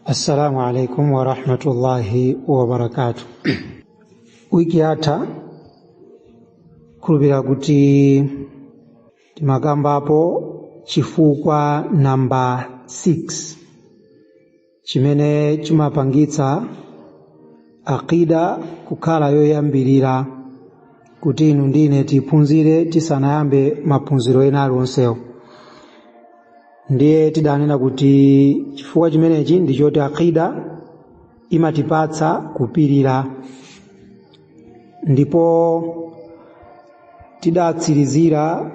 Assalamu alaikum wa rahmatullahi wa barakatuh. Wiki hata kulubira kuti timakambapo chifukwa namba 6 chimene chimapangitsa aqida kukhala yoyambirira kuti inu ndine tiphunzire tisanayambe maphunziro ena aliwonsewo. Ndiye tidanena kuti chifukwa chimenechi ndichoti aqida imatipatsa kupirira, ndipo tidatsirizira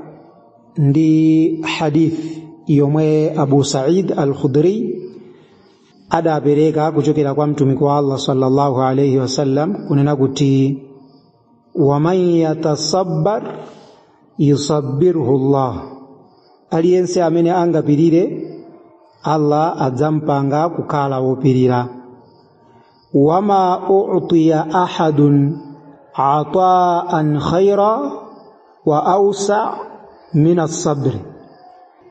ndi hadith yomwe Abu Sa'id al-Khudri adapereka kuchokera kwa mtumiki wa Allah sallallahu alayhi wasallam kunena kuti waman yatasabbar yusabbirhu Allah, aliyense amene angapirire Allah adzampanga kukhala wopirira. Wama u'tiya ahadun ata'an khayra wa awsa min as-sabr,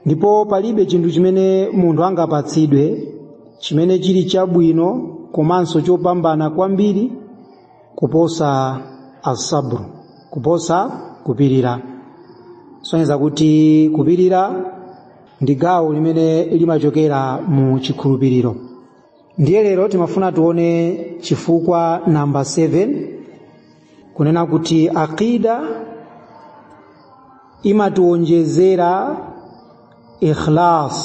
ndipo palibe chinthu chimene munthu angapatsidwe chimene chili chabwino komanso chopambana kwambiri kuposa as-sabr, kuposa kupirira. Soneza kuti kupirira ndi gawo limene limachokera mu chikhulupiriro. Ndiye lero timafuna tuone chifukwa namba 7 kunena kuti aqida imatiwonjezera ikhlas.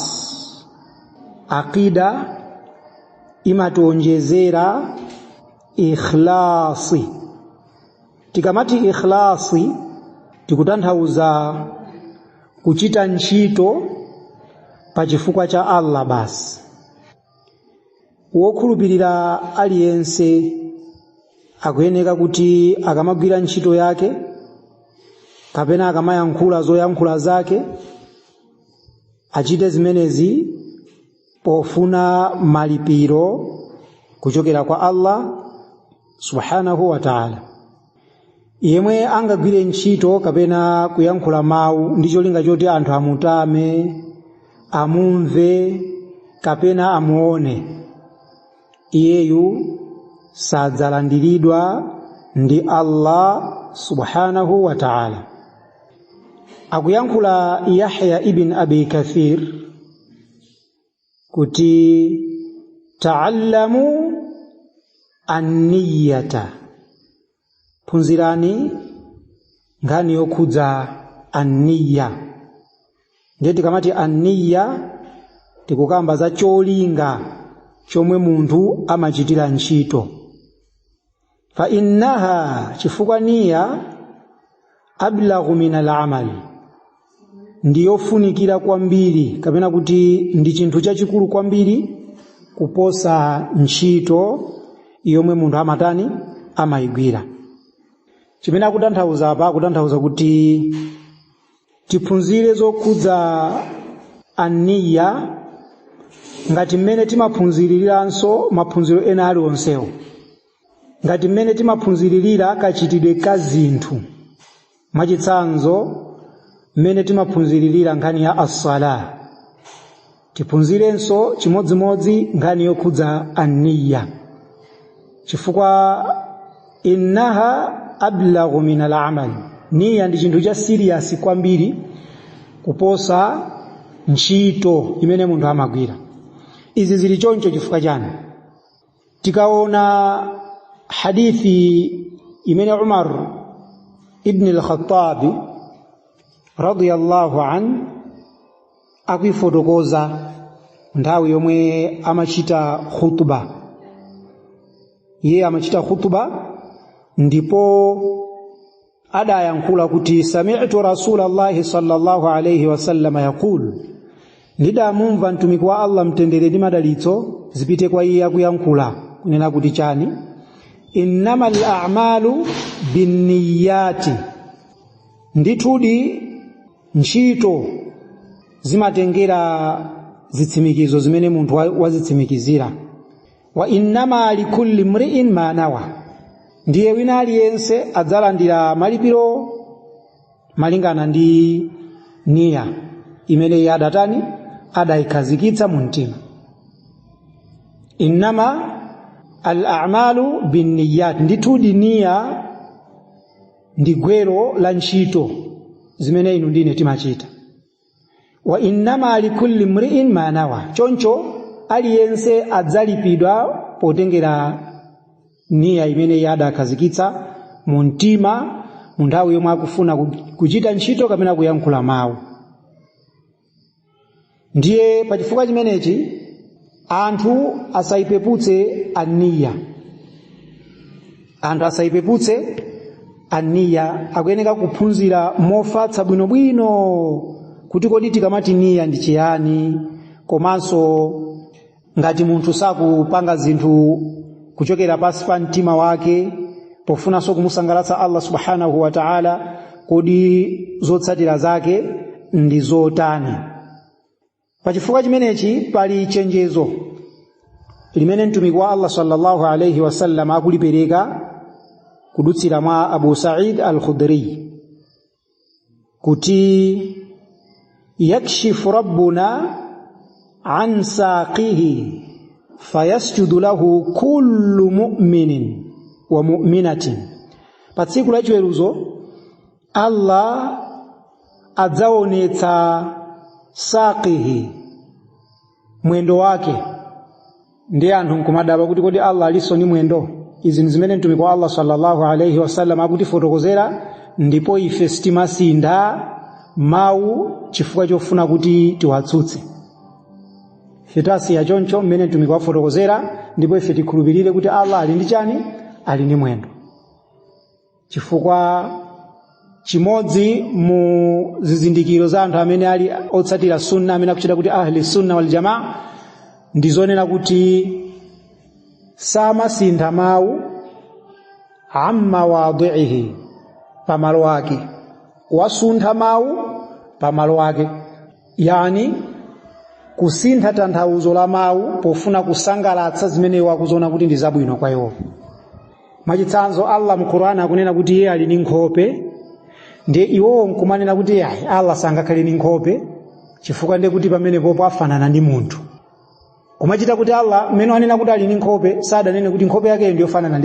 Aqida imatiwonjezera ikhlasi. Tikamati ikhlasi tikutanthauza kuchita ntchito pa chifukwa cha Allah basi. Wokhulupirira aliyense akuyeneka kuti akamagwira ntchito yake kapena akamayankhula zoyankhula zake achite zimenezi pofuna malipiro kuchokera kwa Allah subhanahu wa ta'ala. Yemwe angagwire ntchito kapena kuyankhula mawu ndi cholinga choti anthu amutame, amumve kapena amuone, iyeyu sadzalandiridwa ndi Allah subhanahu wa ta'ala. Akuyankhula Yahya ibn Abi Kathir kuti ta'allamu an-niyyata, phunzirani ngani yokhudza an-niyya. Ndiye tikamati an-niyya tikukamba za cholinga chomwe munthu amachitira ntchito. Fa innaha, chifukwa niyya, ablaghu min al-amal, ndiyofunikira kwambiri kapena kuti ndi chinthu chachikulu kwambiri kuposa ntchito yomwe munthu amatani amayigwira. Chimene akutanthauza apa akutanthauza kuti tiphunzire zokhudza an-niyya ngati mmene timaphunziriranso maphunziro ena aliwonsewo, ngati mmene timaphunziririra kachitidwe ka zinthu. Mwachitsanzo mmene timaphunziririra nkhani ya as-sala, tiphunzirenso chimodzimodzi nkhani yokhudza an-niyya, chifukwa innaha ablaghu min al-amal, niyya ndi chinthu cha serious kwambiri kuposa ntchito imene munthu amagwira. Izi zili choncho chifukwa chani? Tikaona hadithi imene Umar ibn al-Khattab radiyallahu an akuifotokoza nthawi yomwe amachita khutba. Iye amachita khutba ndipo adayankhula kuti sami'tu Rasulallahi sallallahu alayhi wasallam yaqul, ndidamumva mtumiki wa Allah mtendere ndi madalitso zipite kwa iye akuyankhula kunena kuti chani? Innamal a'malu binniyati, ndithudi ntchito zimatengera zitsimikizo zimene munthu wazitsimikizira. Wa innama likulli mri'in ma nawa, ndiye wina aliyense adzalandira malipiro malingana ndi niya imene adatani adayikhazikitsa mu mtima. innama al-a'malu binniyat, ndithudi niya ndi gwero la ntchito zimene inu ndine timachita. Wa innama likulli mri'in ma nawa, choncho aliyense adzalipidwa potengera niya imene yadakhazikitsa mu mtima mu nthawi yomwe akufuna kuchita ntchito kapena kuyankhula mawu. Ndiye pachifukwa chimenechi anthu asayipeputse aniya. Anthu asayipeputse aniya, akuyeneka kuphunzira mofatsa bwinobwino kuti kodi tikamati niya ndi chiyani, komanso ngati munthu sakupanga zinthu kuchokera pasi pa mtima wake pofunanso kumusangalatsa Allah subhanahu wa ta'ala, kodi zotsatira zake ndi zotani. Pachifukwa chimenechi pali chenjezo limene mtumiki wa Allah sallallahu alayhi wasallam akulipereka kudutsira mwa Abu Sa'id al-Khudri kuti yakshifu rabbuna an saqihi fayasjudu lahu kullu mu'minin wa mu'minatin. Pa tsiku la chiweruzo Allah adzaonetsa saqihi, mwendo wake. Ndi anthu nkumadaba kuti kodi Allah aliso ni mwendo. Izi zimene mtumiki wa Allah sallallahu alayhi wasallam akutifotokozera, ndipo ife sitimasintha mawu chifukwa chofuna kuti tiwatsutse. Fitasi choncho mmene mtumiki wafotokozera, ndipo ife tikhulupirire kuti Allah ali ndi chani, ali ndi mwendo. Chifukwa chimodzi mu zizindikiro za anthu amene ali otsatira sunna, amene akuchita kuti ahli sunna wal jamaa, ndizonena kuti samasintha mawu amma wadhihi, pamalo ake, wasuntha mawu pamalo ake. Yani kusintha tanthauzo la mawu pofuna kusangalatsa zimene wakuzona kuti ndi zabwino kwa iwo. Mwachitsanzo Allah mu Qur'an akunena kuti iye ali ndi nkhope, ndiye iwo nkumanena kuti Allah sangakhale ndi nkhope chifukwa ndiye kuti pamene popo afanana ndi munthu. Kumachita kuti Allah mmene anena kuti ali ndi nkhope sadanene kuti nkhope yake ndiyo fanana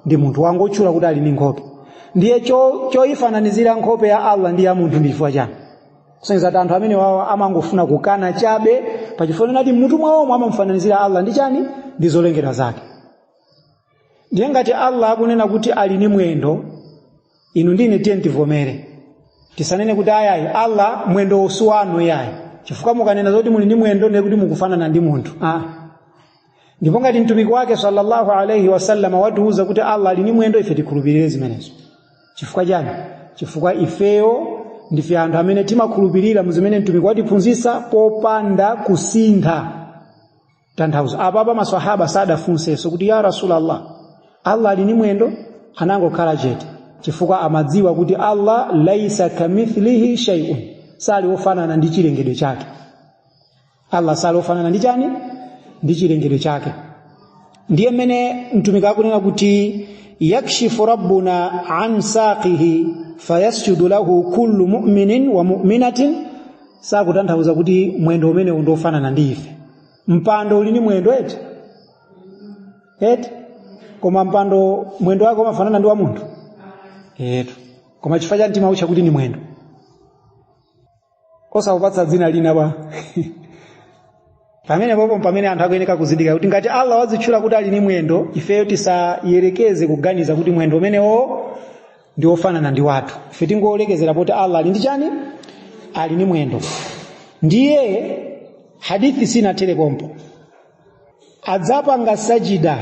ndi munthu, wangotchula kuti ali ndi nkhope. Ndiye choifananizira nkhope ya Allah ndi ya munthu ndi chifukwa chani. Kusenzata anthu amene wawo amangofuna kukana chabe pachifukwa nati munthu mwawo amamfananizira Allah ndi chani, ndi zolengedwa zake. Ndiye ngati Allah akunena kuti ali ndi mwendo, inu ndine tiye tivomere. Tisanene kuti ayayi Allah mwendo usuwanu yayi, chifukwa mukanena zoti muli ndi mwendo ndiye kuti mukufanana ndi munthu. Ndipo ngati mtumiki wake sallallahu alayhi wasallam watuuza kuti Allah ali ndi mwendo, ife tikhulupirire zimenezo. Chifukwa chani? Chifukwa ifeyo ndife anthu amene timakhulupirira muzimene mtumiki watiphunzitsa popanda kusintha tanthauzo. Apa maswahaba sadafunsenso kuti ya Rasulullah, Allah ali ndi mwendo, anangokhala chete chifukwa amadziwa kuti Allah laisa kamithlihi shay'un, sali ofanana ndi chilengedwe chake. Allah sali ofanana ndi chani, ndi chilengedwe chake. Ndiye mmene mtumiki akunena kuti yakshifu rabbuna an saqihi fayasjudu lahu kullu mu'minin wa mu'minatin, sakutanthauza kuti mwendo umene undofanana ndi ife. Mpando uli ni mwendo eti koma mpando mwendo wake umafanana ndi wa munthu koma chifukwa cha mtima ucha kuti ni mwendo, osawupatsa dzina lina ba. Pamene popo pamene anthu akuyeneka kuzindikira kuti ngati Allah wazitchula kuti ali ni mwendo, ifeyo tisayerekeze kuganiza kuti mwendo umenewo ndi ofanana ndi wathu. Ife tingolekezera poti Allah ali ndi chani, ali ni mwendo. Ndiye hadithi sina telepompo adzapanga sajida,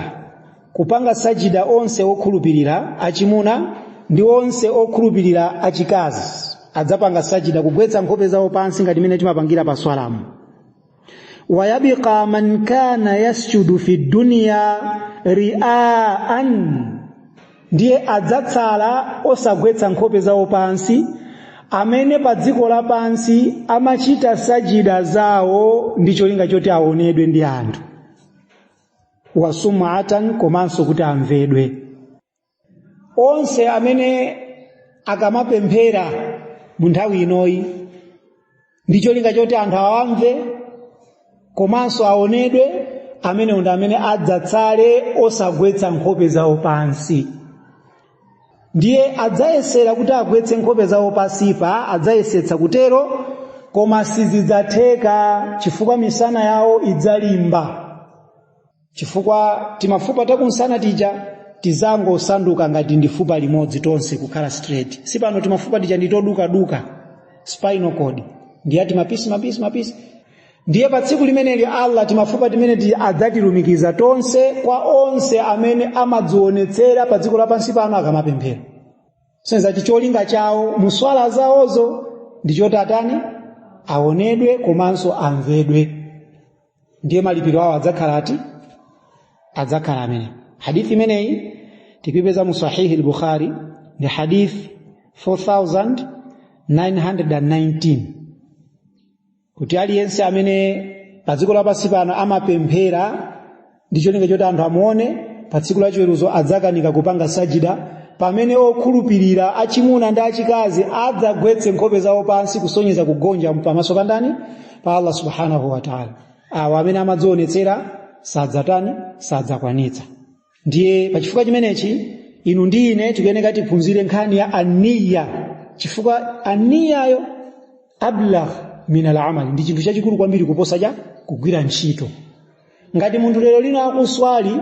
kupanga sajida onse okhulupirira achimuna ndi onse okhulupirira achikazi, adzapanga sajida kugwetsa nkhope zawo pansi ngati mene timapangira pa swalamu. Wayabqa man kana yasjudu fi dunya ri'aan, ndiye adzatsala osagwetsa nkhope zawo pansi amene pa dziko lapansi amachita sajida zawo ndi cholinga choti aonedwe ndi anthu, wasum'atan, komanso kuti amvedwe. Onse amene akamapemphera mu nthawi inoyi ndi cholinga choti anthu awamve komanso aonedwe, amene ndi amene adzatsale osagwetsa nkhope zawo pansi. Ndiye adzayesera kuti agwetse nkhope zawo pansipa, adzayesetsa kutero, koma sizidzatheka chifukwa misana yawo idzalimba. Chifukwa timafupa takunsana tija tizangosanduka ngati ndi fupa limodzi tonse kukhala straight. Sipano timafupa tija nditoduka spinal cord. Ndiye mapisi. Ndiye pa tsiku limeneli Allah timafupa timene adzatilumikiza tonse kwa onse amene amadzionetsera pa dziko lapansi pano akamapemphera. Senza chicholinga chawo muswala zawozo ndichoti atani aonedwe komanso amvedwe. Ndiye malipiro awo adzakhala amene. Hadithi imeneyi tipipeza mu Sahih al-Bukhari ndi hadith 4919 kuti aliyense amene pa dziko lapansi pano amapemphera ndicholinga choti anthu amuone pa tsiku la chiweruzo adzakanika kupanga sajida, pamene okhulupirira achimuna ndi achikazi adzagwetse nkhope zawo pansi kusonyeza kugonja pamaso pa ndani? Pa Allah subhanahu wa ta'ala. Awo amene amadzionetsera sadzakwanitsa. Ndiye pachifukwa chimenechi inu ndi ine tikuyeneka tiphunzire nkhani ya aniya, chifukwa aniyayo ablagh min al-amal, ndi chinthu chachikulu kwambiri kuposa cha kugwira ntchito. Ngati munthu lero lino akuswali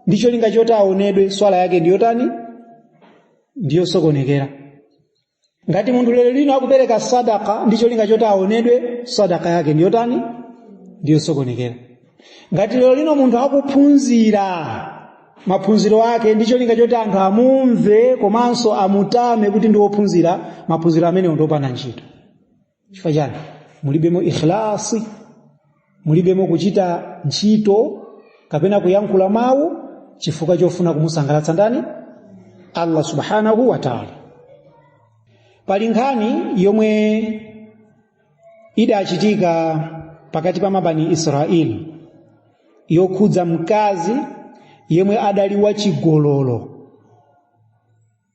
ndicho linga choti aonedwe, swala yake ndiyo tani? Ndiyo sokonekera. Ngati munthu lero lino akupereka sadaka ndicho linga choti aonedwe, sadaka yake ndiyo tani? Ndiyo sokonekera. Ngati lero lino munthu akuphunzira maphunziro ake ndicho linga choti anthu amumve komanso amutame kuti ndi wophunzira, maphunziro amene ndopanda ntchito. Chifukwa chani? Mulibemo ikhlasi, mulibemo kuchita ntchito kapena kuyankhula mawu chifukwa chofuna kumusangalatsa ndani? Allah subhanahu wa ta'ala. Pali nkhani yomwe idachitika pakati pa mabani Israeli yokhudza mkazi yemwe adali wachigololo,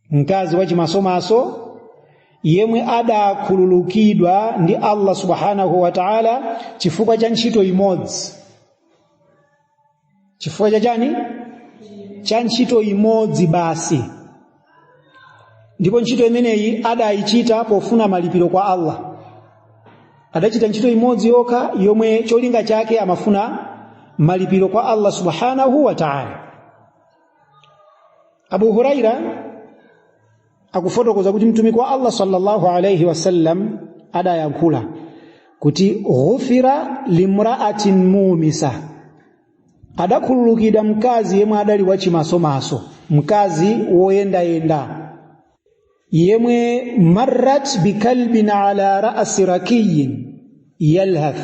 mkazi wachimasomaso yemwe adakhululukidwa ndi Allah subhanahu wa ta'ala chifukwa cha ntchito imodzi. Chifukwa cha chani? Cha ntchito imodzi basi. Ndipo ntchito imeneyi adayichita pofuna malipiro kwa Allah. Adachita ntchito imodzi yokha yomwe cholinga chake amafuna malipiro kwa Allah subhanahu wa ta'ala. Abu Huraira akufotokoza kuti mtumiki wa Allah sallallahu alayhi wasallam adayankhula kuti ghufira limra'atin mumisa, adakhululukidwa mkazi yemwe adali wachimasomaso, mkazi woyendayenda, yemwe marrat bikalbin ala ra'si rakiyin yalhath,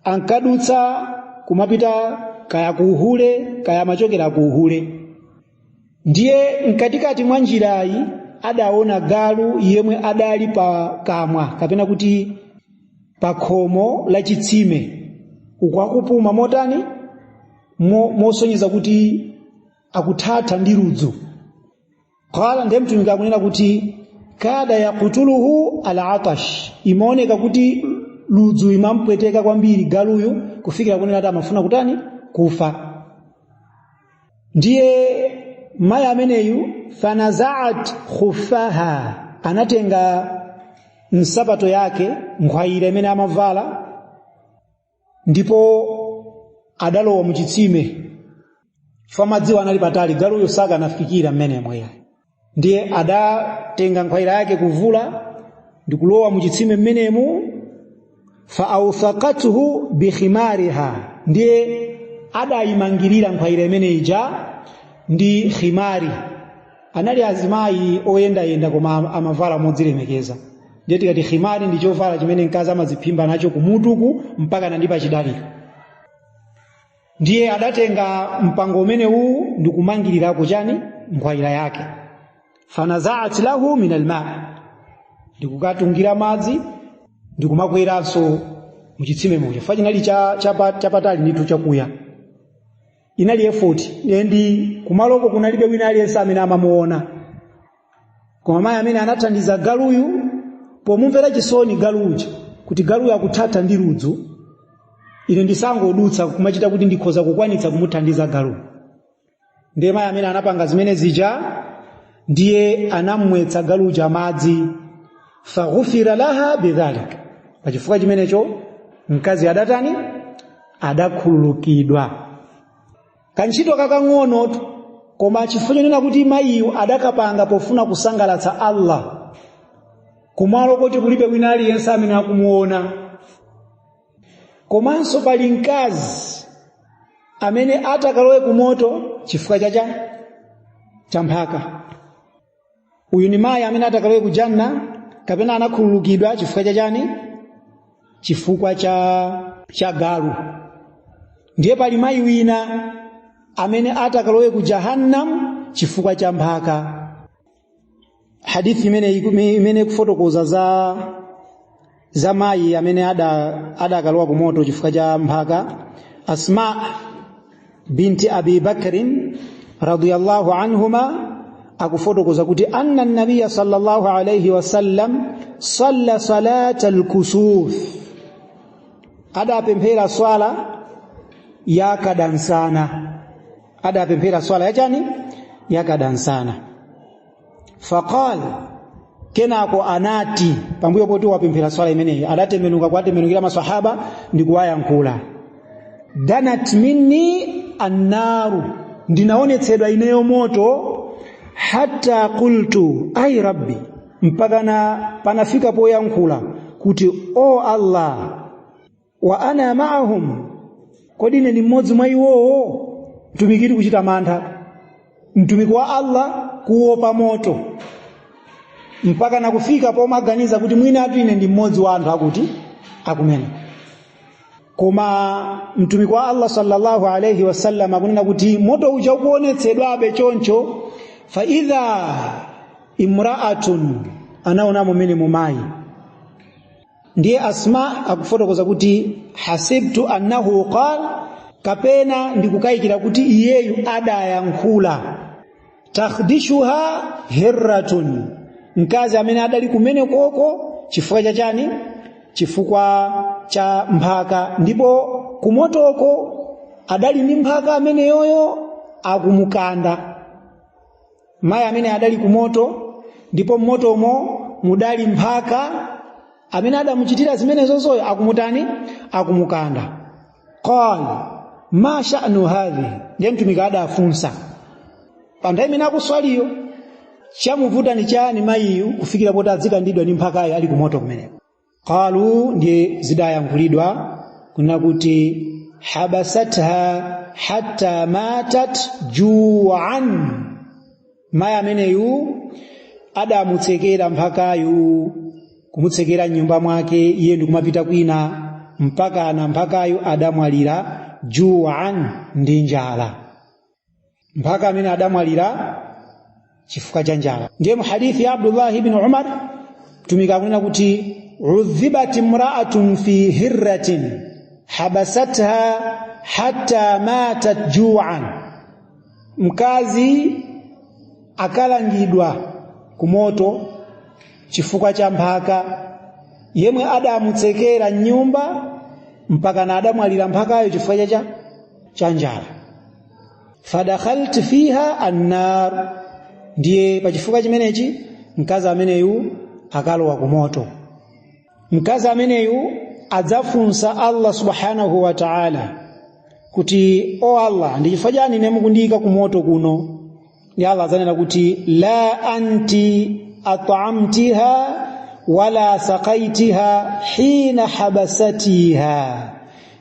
ankadutsa kumapita kaya kuhule kaya machokera kuhule. Ndiye mkatikati mwa njirayi adaona galu yemwe adali pa kamwa kapena kuti pa khomo la chitsime, ukwakupuma motani mosonyeza kuti akuthatha ndi ludzu. Qala, ndiye mtumiki akunena kuti kada yaqtuluhu al-atash, imaoneka kuti ludzu imampweteka kwambiri galuyu kufikira kunena ati amafuna kutani? Kufa. Ndiye mayi ameneyu fanazaat khuffaha, anatenga nsapato yake, nkhwayira imene amavala, ndipo adalowa muchitsime. Famadziwa anali patali, galuyo saka anafikira mmene mweya. Ndiye adatenga nkhwayira yake kuvula ndikulowa muchitsime mmenemu. Fa'awthaqatuhu bikhimariha, ndiye adayimangirira nkhwayira imene ija ndi khimari. Anali azimayi oyenda koma amavala modzilemekeza. Ndiye tikati khimari ndi chovala chimene mkazi amadziphimba nacho kumutuku mpaka ndi pa chidaliro. Ndiye adatenga mpango umene huu ndikumangirira chani? Nkhwayira yake. Fanazaat lahu min alma, ndikukatungira madzi ndikumakweranso muchitsime muja. Fa chinali chapatali nditu chakuya. Inali effort, ndi kumaloko kunalibe wina aliyense amene amamuona. Koma mayi amene anathandiza galuyu pomumvera chisoni galuja kuti galuyu akuthatha ndi ludzu, ine ndisangodutsa kumachita kuti ndikhoza kukwanitsa kumuthandiza galu. Ndiye mayi amene anapanga zimene zija ndiye anamwetsa galuja madzi, faghufira laha bidhalik. Pachifukwa chimenecho mkazi adatani adakhululukidwa. Kantchito kakang'ono koma chifukwa chonena kuti mayiyo adakapanga pofuna kusangalatsa Allah, kumalo kuti kulibe wina aliyense amene akumuona. Komanso pali mkazi amene atakalowe kumoto chifukwa cha mphaka. Uyu ni mayi amene atakalowe ku janna kapena anakhululukidwa chifukwa chani? Chifukwa cha galu. Ndiye pali mayi wina amene atakalowe ku jahannam chifukwa cha mphaka. Hadithi imene kufotokoza za mayi amene adakalowa ku moto chifukwa cha mphaka. Asma binti Abi Bakrin radiyallahu anhuma akufotokoza kuti anna an-nabiy sallallahu alayhi wasallam salla salat al-kusuf, adapemphera swala yakadansana. Adapemphera swala yachani yakadansana. Faqala, kenako anati pambuyo poti wapemphera swala imeneyi adatembenuka kwatembenukira maswahaba ndikuwayankhula, danat minni annaru, ndinaonetsedwa ineyo moto, hatta qultu ay rabbi, mpaka panafika poyankhula kuti o Allah, wa ana ma'ahum, kodi ine ndi mmodzi mwa iwowo? Mtumikiri kuchita mantha, mtumiki wa Allah kuopa moto, mpaka nakufika pomaganiza kuti mwina atu ine ndi mmodzi wa anthu akuti akumene. Koma mtumiki wa Allah sallallahu alayhi wasallam akunena kuti moto uja ukuonetsedwabe choncho, fa idha imra'atun, anaona mumene mumayi. Ndiye Asma akufotokoza kuti hasibtu annahu qala, kapena ndikukayikira kuti iyeyu adayankhula, takhdishuha hirratun, mkazi amene adali kumene koko chifukwa cha chani? Chifukwa cha mphaka. Ndipo kumotoko adali ndi mphaka amene yoyo akumukanda. Mayi amene adali kumoto ndipo mmotomo mudali mphaka amene adamuchitira zimene zozoyo akumutani? Akumukanda. Qala ma sha'nu hadhi, ndiye mtumiki adafunsa panthawi imene akuswaliyo chamuvuta ni chani mayiyu kufikira poti adzikandidwa ndi mphakayo ali kumoto kumeneko. Qalu, ndiye zidayankhulidwa kunena kuti habasatha hatta matat ju'an, mayi ameneyu adamutsekera mphakayu, kumutsekera nyumba mwake iye ndikumapita kwina, mpaka na mphakayu adamwalira ju'an, ndi njala. Mphaka amene adamwalira chifukwa cha njala. Ndiye mu hadithi ya Abdullah ibn Umar mtumiki akunena kuti udhibat imra'atun fi hirratin habasatha hatta matat ju'an, mkazi akalangidwa kumoto chifukwa cha mphaka, yemwe adamutsekera nyumba mpaka na adamwalira mphakayo chifukwa cha njala. Fadakhalt fiha annar, ndiye pachifukwa chimenechi mkazi ameneyu akalowa kumoto. Mkazi ameneyu adzafunsa Allah subhanahu wa ta'ala kuti o Allah, ndichifukwa chani ine mukundiyika kumoto kuno? Ndi Allah azanena kuti la anti at'amtiha wala saqaitiha hina habasatiha,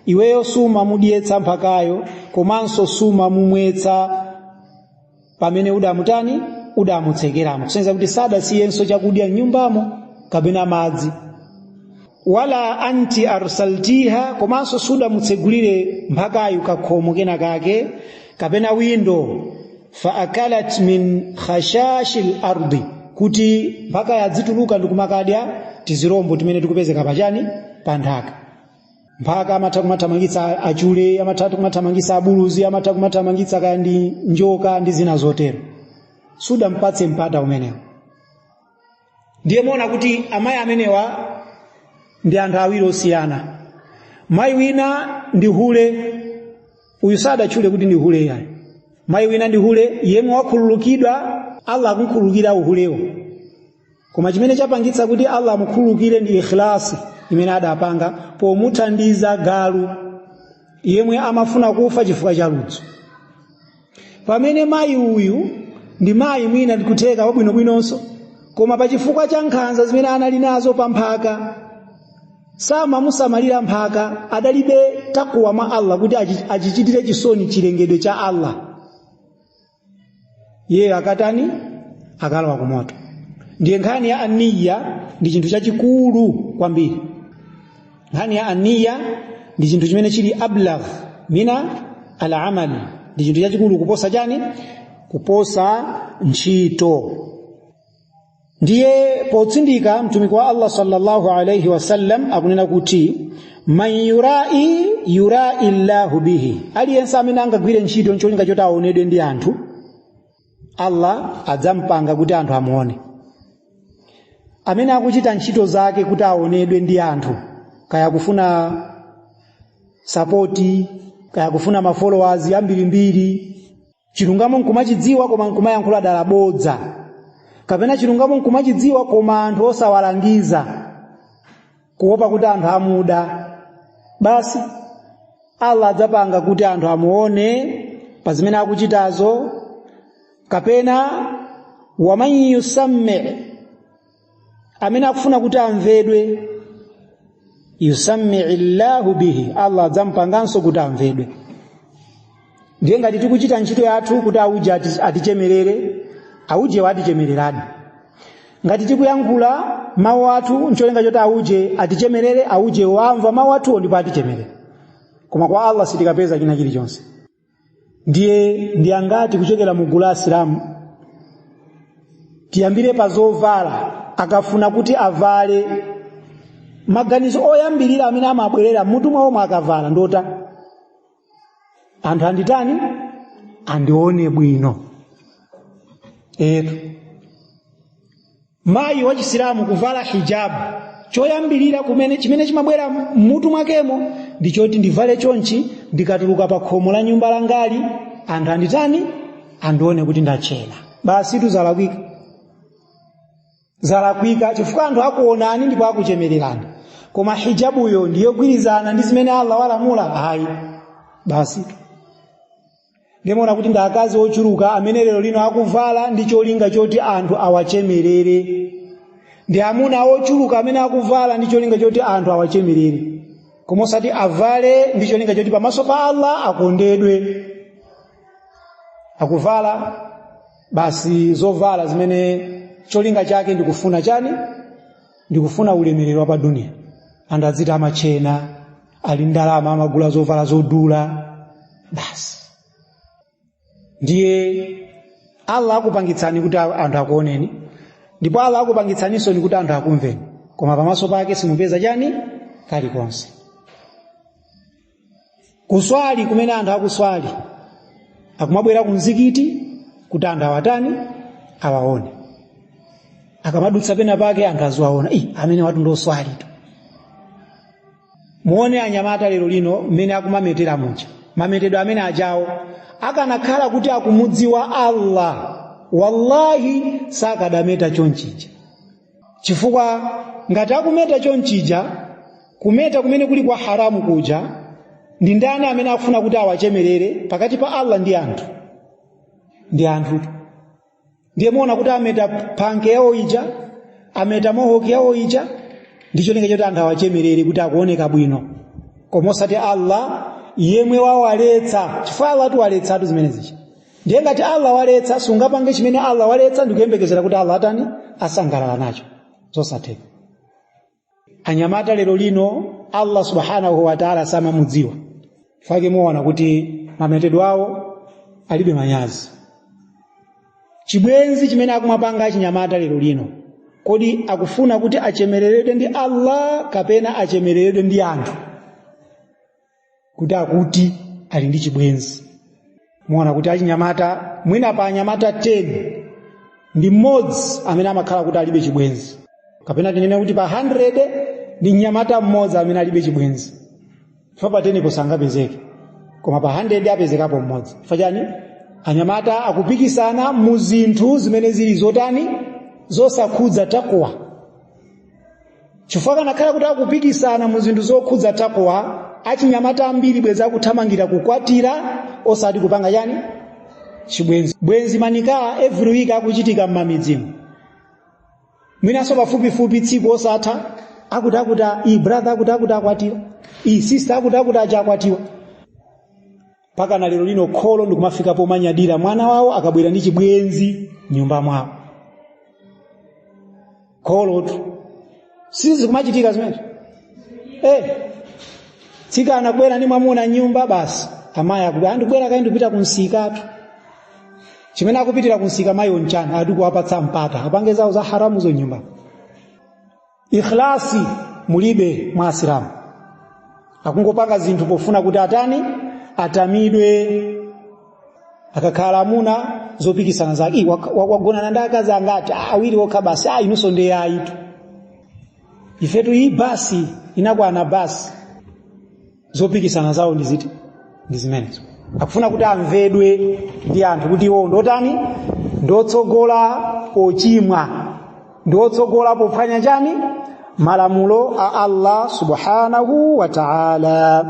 iweyo suma mudyetsa mphakayo komanso suma mumwetsa pamene udamutani? Udamutsekeramo. Kusenzera kuti sadasiyenso chakudya nyumbamo kapena madzi. Wala anti arsaltiha, komanso sudamutsegulire mphakayo kakhomo kena kake kapena windo, fa akalat min khashashil ardi, kuti mpaka yadzituluka ndikumakadya tizirombo timene tikupezeka pachani? Panthaka. Mpaka amatha kumathamangitsa achule, amatha kumathamangitsa abuluzi, amatha kumathamangitsa kaya ndi njoka ndi zina zotero. Sudampatse mpata umenewo. Ndiye muona kuti amayi amenewa ndi anthu awiri osiyana. mayi wina ndi hule, uyu sadatchule kuti ndi hule yani. Mayi wina ndi hule, yemwe wakhululukidwa Allah akukhululukira uhulewo. Koma chimene chapangitsa kuti Allah amukhululukire ndi ikhlasi imene adapanga pomuthandiza galu yemwe amafuna kufa chifukwa cha ludzu. Pamene mayi uyu ndi mayi mwina ndikutheka wabwinobwinonso, koma pa chifukwa cha nkhanza zimene anali nazo pa mphaka samamusamalira mphaka, adalibe takuwa mwa Allah kuti achichitire chisoni chilengedwe cha Allah. Yeye akatani akalowa ku moto. Ndiye nkhani ya aniya ndi chinthu chachikulu kwambiri. Nkhani ya aniya ndi chinthu chimene chili ablagh mina al-amal, ndi chinthu chachikulu kuposa chani? Kuposa ntchito. Ndiye potsindika mtumiki wa Allah sallallahu alayhi wasallam akunena kuti man yurai Allahu bihi, aliyense amene angagwire ntchito ncholinga choti aonedwe ndi anthu, Allah adzampanga kuti anthu amuone. Amene akuchita ntchito zake kuti aonedwe ndi anthu, kaya kufuna sapoti, kaya kufuna ma followers ambirimbiri, chilungamo nkumachidziwa koma nkumayankhula dala bodza, kapena chilungamo nkumachidziwa koma anthu osawalangiza kuopa kuti anthu amuda, basi Allah adzapanga kuti anthu amuone pa zimene akuchitazo. Kapena waman yusammi, amene akufuna kuti amvedwe, yusammi Allahu bihi, Allah adzampanganso kuti amvedwe. Ndiye ngati tikuchita ntchito yathu kuti auje atichemerere, auje watichemereradi. Ngati tikuyankhula mawu athu ncholinga choti auje atichemerere, auje wamva mawu athu ndipo atichemerere. Koma kwa Allah sitikapeza china chilichonse. Ndiye angati kuchokera mu gulu la Islamu tiyambire pa zovala, akafuna kuti avale maganizo oyambirira amene amabwerera mutu mwawo mwakavala ndota anthu anditani andione bwino. Mayi wa Chisilamu kuvala hijab, choyambirira chimene chimabwera mutu mwakemo ndichoti ndivale chonchi ndikatuluka pa khomo la nyumba langali anthu anditani andione kuti ndachena. Basi zalakwika chifukwa anthu akuonani ndipo akuchemererani. Koma hijabuyo ndiyo gwirizana ndi zimene Allah walamula, hayi basi. Ndemona kuti ndi akazi ochuluka amene lero lino akuvala ndi cholinga choti anthu awachemerere. Ndi amuna ochuluka amene akuvala ndi cholinga choti anthu awachemerere. Koma osati avale ndi cholinga choti pamaso pa Allah akondedwe. Akuvala basi zovala zimene cholinga chake ndikufuna chani? Ndikufuna ulemerero wa dunia. Anthu adzita amachena, ali ndalama, amagula zovala zodula, basi. Ndiye Allah akupangitsani kuti anthu akuoneni, ndipo Allah akupangitsaninso kuti anthu akumveni, koma pamaso pake simupeza chani kalikonse. Kuswali kumene anthu akuswali akumabwera ku mzikiti kuti anthu awatani awaone. Akamadutsa pena pake anthu aziwaona, amene watu ndoswali tu. Muone anyamata lero lino mmene akumametera mucha, mametedwe amene ajawo akanakhala kuti akumudziwa Allah, wallahi sakadameta chonchija. Chifukwa ngati akumeta chonchija, kumeta kumene kuli kwa haramu kuja, ndi ndani amene akufuna kuti awachemerere pakati pa Allah ndi anthu? Ndi anthu. Ndiye muona kuti ameta panke yawo ija, ameta mohoki yawo ija, ndicho cholinga choti anthu awachemerere kuti akuoneka bwino. Koma osati Allah yemwe wawaletsa. Chifukwa Allah atuwaletsatu zimene zicha. Ndiye ngati Allah waletsa, sungapange chimene Allah waletsa ndikuyembekezera kuti Allah atani asangalala nacho. Zosatheka. Anyamata lero lino Allah subhanahu wa ta'ala samamudziwa. Fake muona kuti mametedwe awo alibe manyazi. Chibwenzi chimene akumapanga achinyamata lero lino, kodi akufuna kuti achemereredwe ndi Allah kapena achemereredwe ndi anthu? Kuti akuti ali ndi chibwenzi. Muona kuti achinyamata mwina pa anyamata 10 ndi mmodzi amene amakhala kuti alibe chibwenzi. Kapena tinene kuti pa 100 ndi nyamata mmodzi amene alibe chibwenzi. Fapa tenipo sangapezeke. Koma pa 100 apezekapo mmodzi. Fajani anyamata akupikisana mu zinthu zimene zili zotani zosakhudza takwa. Chifukwa kanakhala kuti akupikisana mu zinthu zokhudza takwa, achinyamata ambiri bweza kuthamangira kukwatira osati kupanga yani chibwenzi. Bwenzi manika every week akuchitika m'mamidzimu. Mwinaso pafupifupi tsiku osatha akutakuta i brother akutakuta akwatiwa, i sister akutakuta achakwatiwa. Paka na lero lino kholo ndikumafika pomanyadira mwana wawo akabwera ndi chibwenzi nyumba mwawo. Kholo tu sisi kumachitika zimene tsika anabwera ndi mwamuna nyumba basi amayi akubwera andibwera kayi ndipita kunsikatu. Chimene akupitira kunsika mayi onchana adiku apatsa mpata apange zawo za haramu zo nyumba. Ikhlasi mulibe mwa Islamu. Akungopanga zinthu pofuna kuti atani atamidwe. Akakhala amuna zopikisana zake wagona ndi akazi angati awiri okha basi inunso ndi ayitu. Ifetu hii basi inakwana basi zopikisana zawo ndiziti ndizimenezo. Akufuna kuti amvedwe ndi anthu kuti iwo ndotani ndotsogola pochimwa, ndotsogola pophwanya chani malamulo a Allah subhanahu wa ta'ala.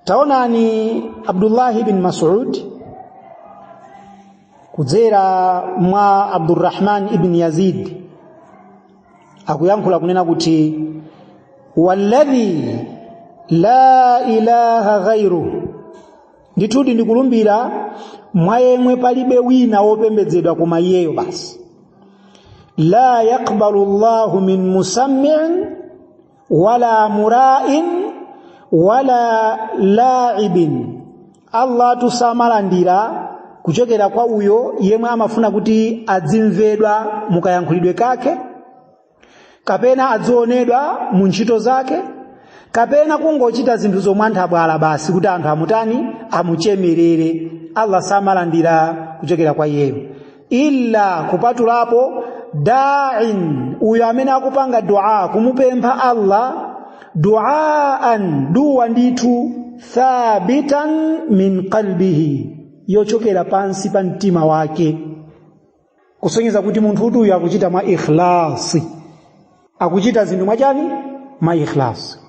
Taonani Abdullah ibn Mas'ud kudzera mwa Abdurrahman ibn Yazid akuyankhula kunena kuti walladhi la ilaha ghairu, ndithudi ndikulumbira mwa yemwe palibe wina wopembedzedwa koma iyeyo basi. La yaqbalu Allahu min musammi'in wala mura'in wala la'ibin. Allah tusamalandira kuchokera kwa uyo yemwe amafuna kuti adzimvedwa mukayankhulidwe kake, kapena adzionedwa mu ntchito zake, kapena kungochita zinthu zomwe anthu abwala basi kuti anthu amutani amuchemerere. Allah samalandira kuchokera kwa iyeyo. Illa kupatulapo da'in, uyo amene akupanga dua kumupempha Allah duaan, duwa ndithu thabitan min qalbihi, yochokera pansi pa mtima wake. Kusonyeza kuti munthu uyu akuchita mwa ikhlasi, akuchita zinthu mwachani mwa ikhlasi.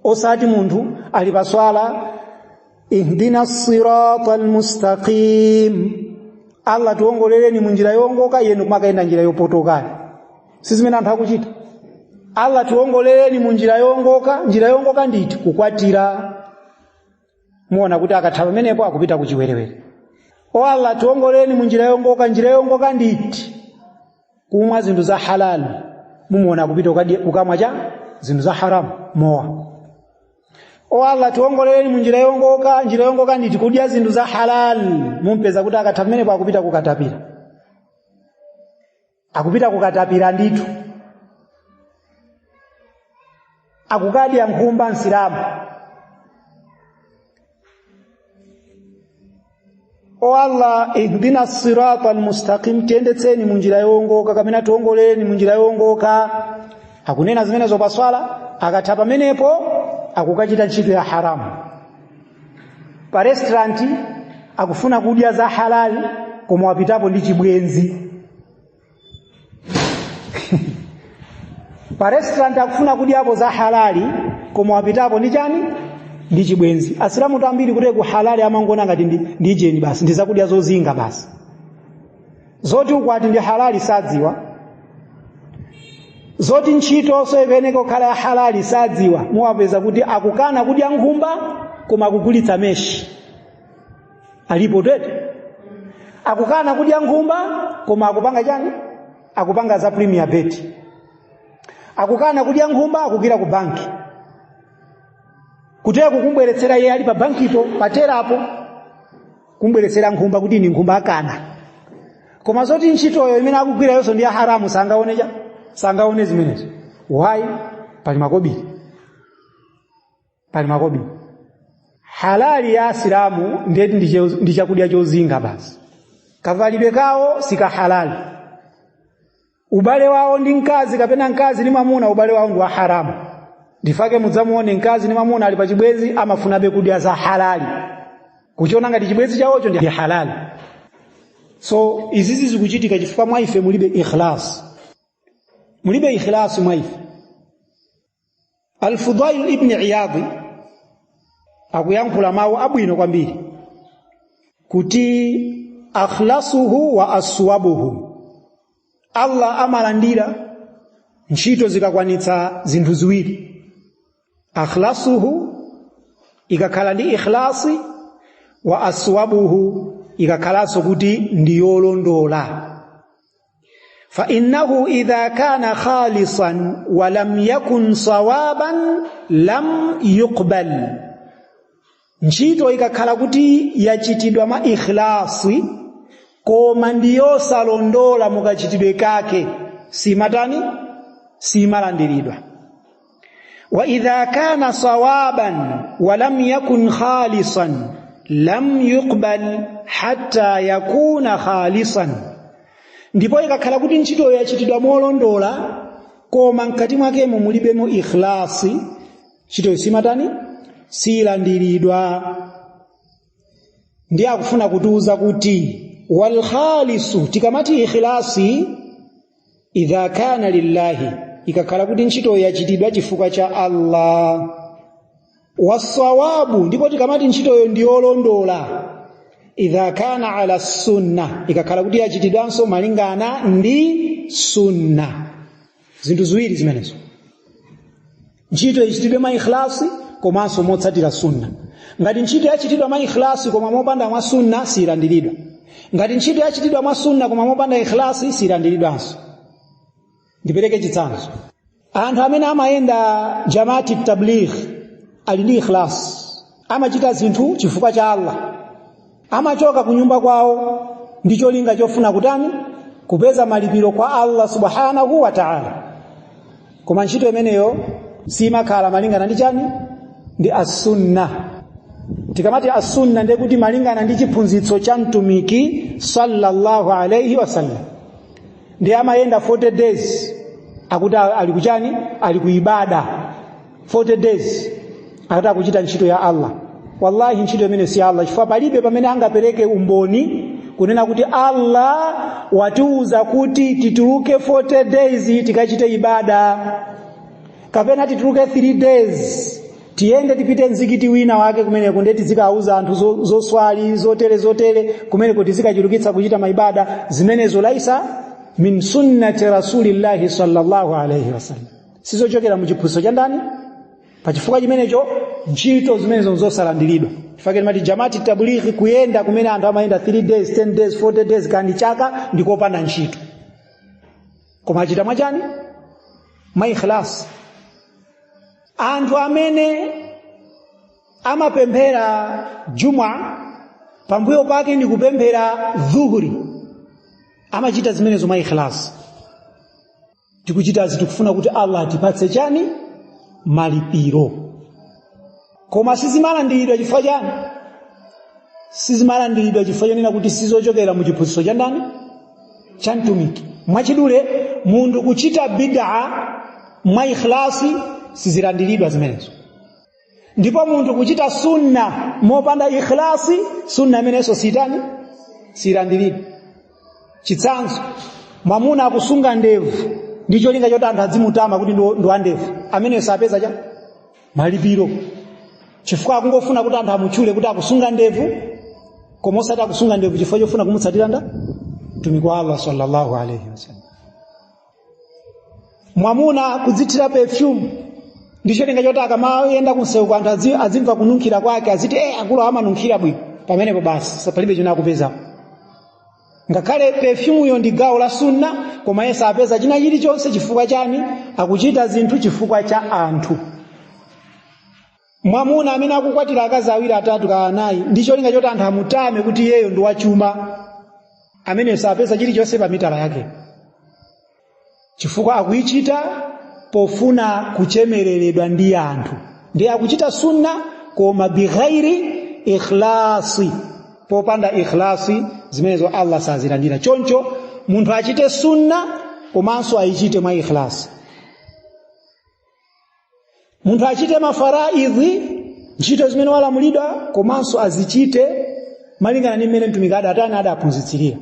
Osati munthu ali pa swala ihdina siratal mustaqim, Allah tuongoleleni munjira yongoka, yenu kumakaenda njira yopotoka. Sizimene anthu akuchita. Allah tuongoleleni munjira yongoka, njira yongoka nditi kukwatira. Muona kuti akatha pamenepo akupita kuchiwerewere. O Allah tuongoleleni munjira yongoka, njira yongoka nditi kumwa zinthu za halal. Mumuona kupita kukamwa cha zinthu za haramu mowa. O Allah tuongoleleni munjira yongoka, njira yongoka nditi kudya zinthu za halal. Mumpeza kuti akatha pamenepo akupita kukatapira. Akupita kukatapira nditu. Akukadya nkhumba nsilamu. O Allah ihdina siratal mustaqim, tiyendetseni munjira yongoka, kapena tuongoleni munjira yongoka. Akunena zimenezo pa swala, akatha pamenepo akukachita ntchito ya haramu. Pa restaurant akufuna kudya za halali koma wapitapo ndi chibwenzi. Pa restaurant akufuna kudyapo za halali koma wapitapo ndi chani ndi chibwenzi. Asilamu tambiri kuti ku halali amangona ngati ndi jeni basi, ndi zakudya zozinga basi. Zoti ukwati ndi halali sadziwa, zoti ntchito so ipeneka kukhala ya halali sadziwa. Muwapeza kuti akukana kudya nkhumba koma akugulitsa meshi. Alipo tete. Akukana kudya nkhumba koma akupanga chani? Akupanga za premier bet. Akukana kudya nkhumba akukira ku banki. Kuteka kukumbweretsera yeye ali pa bankipo paterapo kumbweretsera nkhumba kuti ni nkhumba akana. Koma zoti ntchitoyo imene akugwira yonso ndi ya haramu sangaoneja, sangaone zimenezo. Why? Pali makobiri. Pali makobiri. Halali ya Islamu ndeti ndi chakudya chozinga basi. Kavalidwe kawo sika halali. Ubale wao ndi nkazi kapena nkazi ni mamuna, ubale wao ndi wa haramu. ndifake mudzamuone mkazi ni mamuna ali pa chibwezi amafuna be kudya za halali kuchiona ngati chibwezi chawocho ndi halali. So izizi zikuchitika chifukwa mwa ife mulibe ikhlas, mulibe ikhlas mwa ife. Al-Fudail ibn Iyadh akuyankhula mawu abwino kwambiri kuti akhlasuhu wa aswabuhu, Allah amalandira ntchito zikakwanitsa zinthu ziwiri. Akhlasuhu ikakhala ndi ikhlasi, wa aswabuhu ikakhalanso kuti ndiyolondola. Fa innahu idha kana khalisan wa lam yakun sawaban lam yuqbal. Ntchito ikakhala kuti yachitidwa mwa ikhlasi koma ndiyosalondola mukachitidwe kake simatani, simalandiridwa. Wa idha kana sawaban wa lam yakun khalisan lam yuqbal hatta yakuna khalisan. Ndipo ikakhala kuti ntchito yachitidwa molondola koma mkati mwakemo mulibemo ikhlasi, ntchito simatani, silandiridwa. Ndiye akufuna kutuza kuti wal khalisu, tikamati ikhlasi, idha kana lillahi, ikakhala kuti ntchito yachitidwa chifukwa cha Allah. Wasawabu, ndipo tikamati ntchito yo ndiyolondola, idha kana ala sunna, ikakhala kuti yachitidwanso malingana ndi sunna. Zinthu ziwiri zimenezo, ntchito yachitidwe mwa ikhlasi komanso motsatira sunna. Ngati ntchito yachitidwa mwa ikhlasi koma mopanda mwa sunna silandiridwa. Ngati ntchito yachitidwa mwa sunna koma mopanda ikhlasi silandiridwanso. Ndipereke chitsanzo. Anthu amene amayenda Jamaati Tabligh ali ndi ikhlas, amachita zinthu chifukwa cha Allah, amachoka kunyumba kwawo ndi cholinga chofuna kutani, kupeza malipiro kwa Allah subhanahu wa ta'ala. Koma ntchito imeneyo simakhala malingana ndi chani, ndi as-sunna. Tikamati as-sunna ndiye kuti malingana ndi chiphunzitso cha mtumiki sallallahu alayhi wasallam. Ndiye amayenda 40 days akuti ali kuchani, ali kuibada 40 days akuti akuchita ntchito ya Allah. Wallahi ntchito imene si Allah, chifukwa palibe pamene angapereke umboni kunena kuti Allah watiuza kuti tituluke 40 days tikachite ibada, kapena tituluke 3 days tiende tipite mzikiti wina wake kumene kunde tizikauza anthu zoswali zotere kumene kuti zikachulukitsa kuchita maibada. Zimenezo laisa min sunnati rasulillahi sallallahu alayhi wasallam, sizochokera mu chiphunzitso cha ndani, pa chifukwa chimenecho ntchito zimenezo zosalandiridwa. Chifukwa mati Jamaati Tabligh kuyenda kumene anthu amayenda 3 days 10 days 40 days kandi chaka ndikopanda ntchito, koma achita mwachani, mwa ikhlas. Anthu amene amapemphera Juma pambuyo pake ndi kupemphera dhuhuri amachita zimenezo mwa ikhlas. Tikuchita zitukufuna kuti Allah atipatse chani, malipiro. Koma sizimalandiridwa chifukwa chani, sizimalandiridwa chifukwa chonena kuti sizochokera mu chiphunzitso cha ndani, cha mtumiki. Mwachidule munthu kuchita bid'a mwa ikhlasi sizilandiridwa zimenezo. Ndipo munthu kuchita sunna mopanda ikhlasi, sunna imenezo sitani, silandiridwa. Chitsanzo, mwamuna akusunga ndevu ndicho linga choti anthu adzimutama kuti ndo andevu, amene sapeza cha malipiro, chifukwa akungofuna kuti anthu amutchule kuti akusunga ndevu, koma osati akusunga ndevu chifukwa chofuna kumutsatira nda mtumiki wa Allah sallallahu alayhi wasallam. Mwamuna kudzithira perfume ndicho linga choti akamayenda kunseuko anthu azimva kununkhira kwake, aziti akulu amanunkhira bwino, pamenepo basi palibe china kupeza. Ngakhale perfume yo ndi gawo la sunna, koma yesa apeza china chilichonse chifukwa chani, akuchita zinthu chifukwa cha anthu. Mwamuna amene akukwatira akazi awiri atatu ka anayi ndicho linga choti anthu amutame kuti yeyo ndi wachuma, amene sapeza chilichonse pa mitala yake, chifukwa akuichita pofuna kuchemereredwa ndi anthu. Ndiye akuchita sunna koma bighairi ikhlasi, popanda ikhlasi zimenezo Allah sazilandira. Choncho munthu achite sunna komanso ayichite mwa ikhlasi. munthu achite mafaraidhi ntchito zimene walamulidwa komanso azichite malingana ndi mmene mtumiki adatani adaphunzitsirira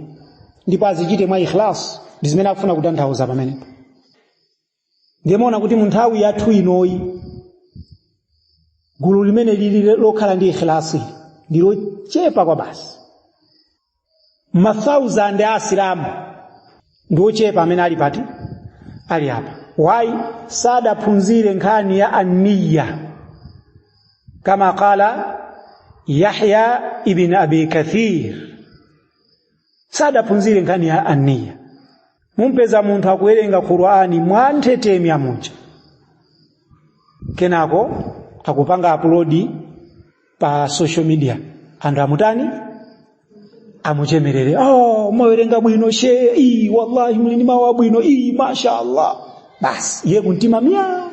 ndipo azichite mwa ikhlas ndi zimene akufuna kutanthauza pamenepo. Ndimaona kuti mu nthawi yathu inoyi gulu limene lili lokhala ndi ikhlasi ndilo chepa kwa basi. Mathauza ya Asilamu ndio chepa amene ali pati ali hapa. Why? Sadaphunzire nkhani ya an-niyya kama qala Yahya ibn Abi Kathir. Sadaphunzire nkhani ya an-niyya. Mumpeza munthu akuwerenga Qur'ani mwantetemi amuja kenako akupanga upload pa social media anthu amutani amuchemerere, mwawerenga bwino she, wallahi mulini mawa bwino, mashaallah. Basi ye kuntima mia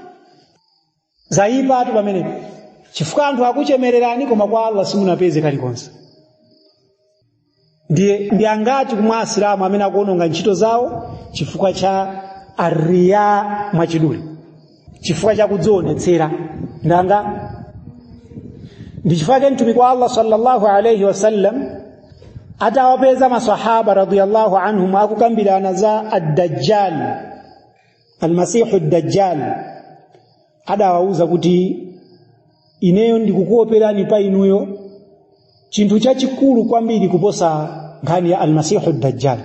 zaipa atu pamene chifukwa anthu akuchemererani koma kwa Allah simunapeze kalikonse. Ndiye angati kumwa Asilamu amene akuononga ntchito zawo chifukwa cha ariya mwachidule, chifukwa cha kudzionetsera ndanga. Ndi chifukwa cha mtumiki wa Allah sallallahu alayhi wasallam atawapeza maswahaba radhiyallahu anhum akukambirana za ad-Dajjal, al-Masihu ad-Dajjal, adawauza kuti ineyo ndikukuoperani pa inuyo chinthu chachikulu kwambiri kuposa nkhani ya al-Masihu ad-Dajjal.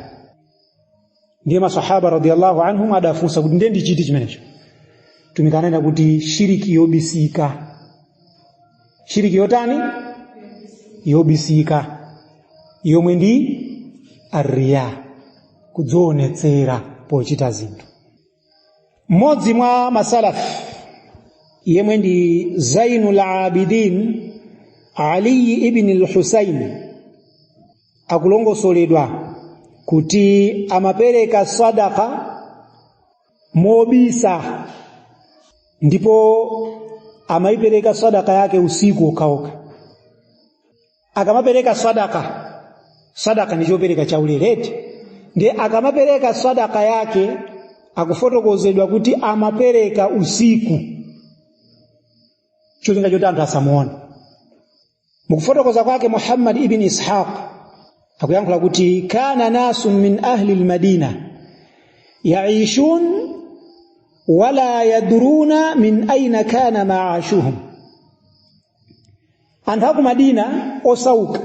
Ndiye maswahaba radhiyallahu anhum adafunsa kuti ndi chiti chimenecho. Tumikanena kuti shiriki yobisika. Shiriki yotani? Yobisika. Yomwe ndi arriya, kudzionetsera pochita zinthu. Mmodzi mwa masalaf yemwe ndi Zainul Abidin Ali ibn al-Husayn akulongosoledwa kuti amapereka sadaka mobisa, ndipo amaipereka sadaka yake usiku okaoka. Akamapereka sadaka ni chopereka cha uleleti, ndiye akamapereka sadaka yake akufotokozedwa kuti amapereka usiku, cholinga choti anthu asamuone. Mukufotokoza kwake Muhammad ibn Ishaq akuyankhula kuti kana nasun min ahli al-Madina yaishun wala yadruna min aina kana ma'ashuhum. Anthu aku Madina osauka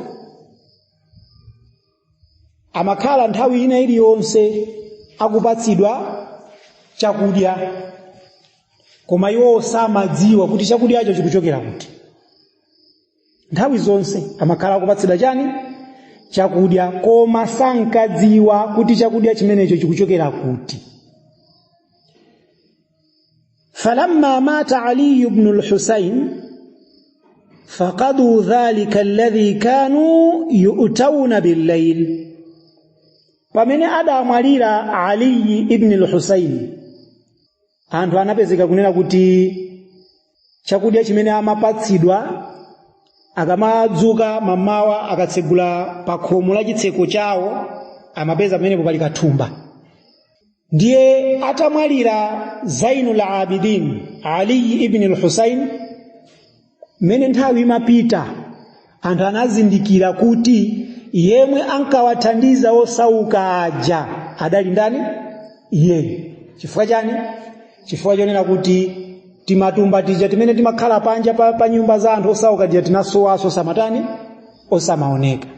amakhala nthawi ina iliyonse akupatsidwa chakudya, koma iwo samadziwa kuti chakudyacho chikuchokera kuti. Nthawi zonse amakhala akupatsidwa chani? Chakudya, koma sankadziwa kuti chakudya chimenecho chikuchokera kuti. Falamma mata Ali ibn al-Husayn faqadu dhalika alladhi kanu yu'tawna bil-layl. Pamene adamwalira Ali ibn al-Husayn, anthu anapezeka kunena kuti chakudya chimene amapatsidwa akamadzuka mamawa akatsegula pa khomo la chitseko chawo amapeza pamene pali kathumba. Ndiye atamwalira Zainul Abidin Ali ibn al-Husayn, mene nthawi imapita anthu anazindikira kuti yemwe ankawathandiza osauka aja adali ndani? Iye. Chifukwa chani? Chifukwa chonena kuti timatumba tija timene timakhala panja pa nyumba za anthu osauka tija tinasowaso samatani osamaoneka.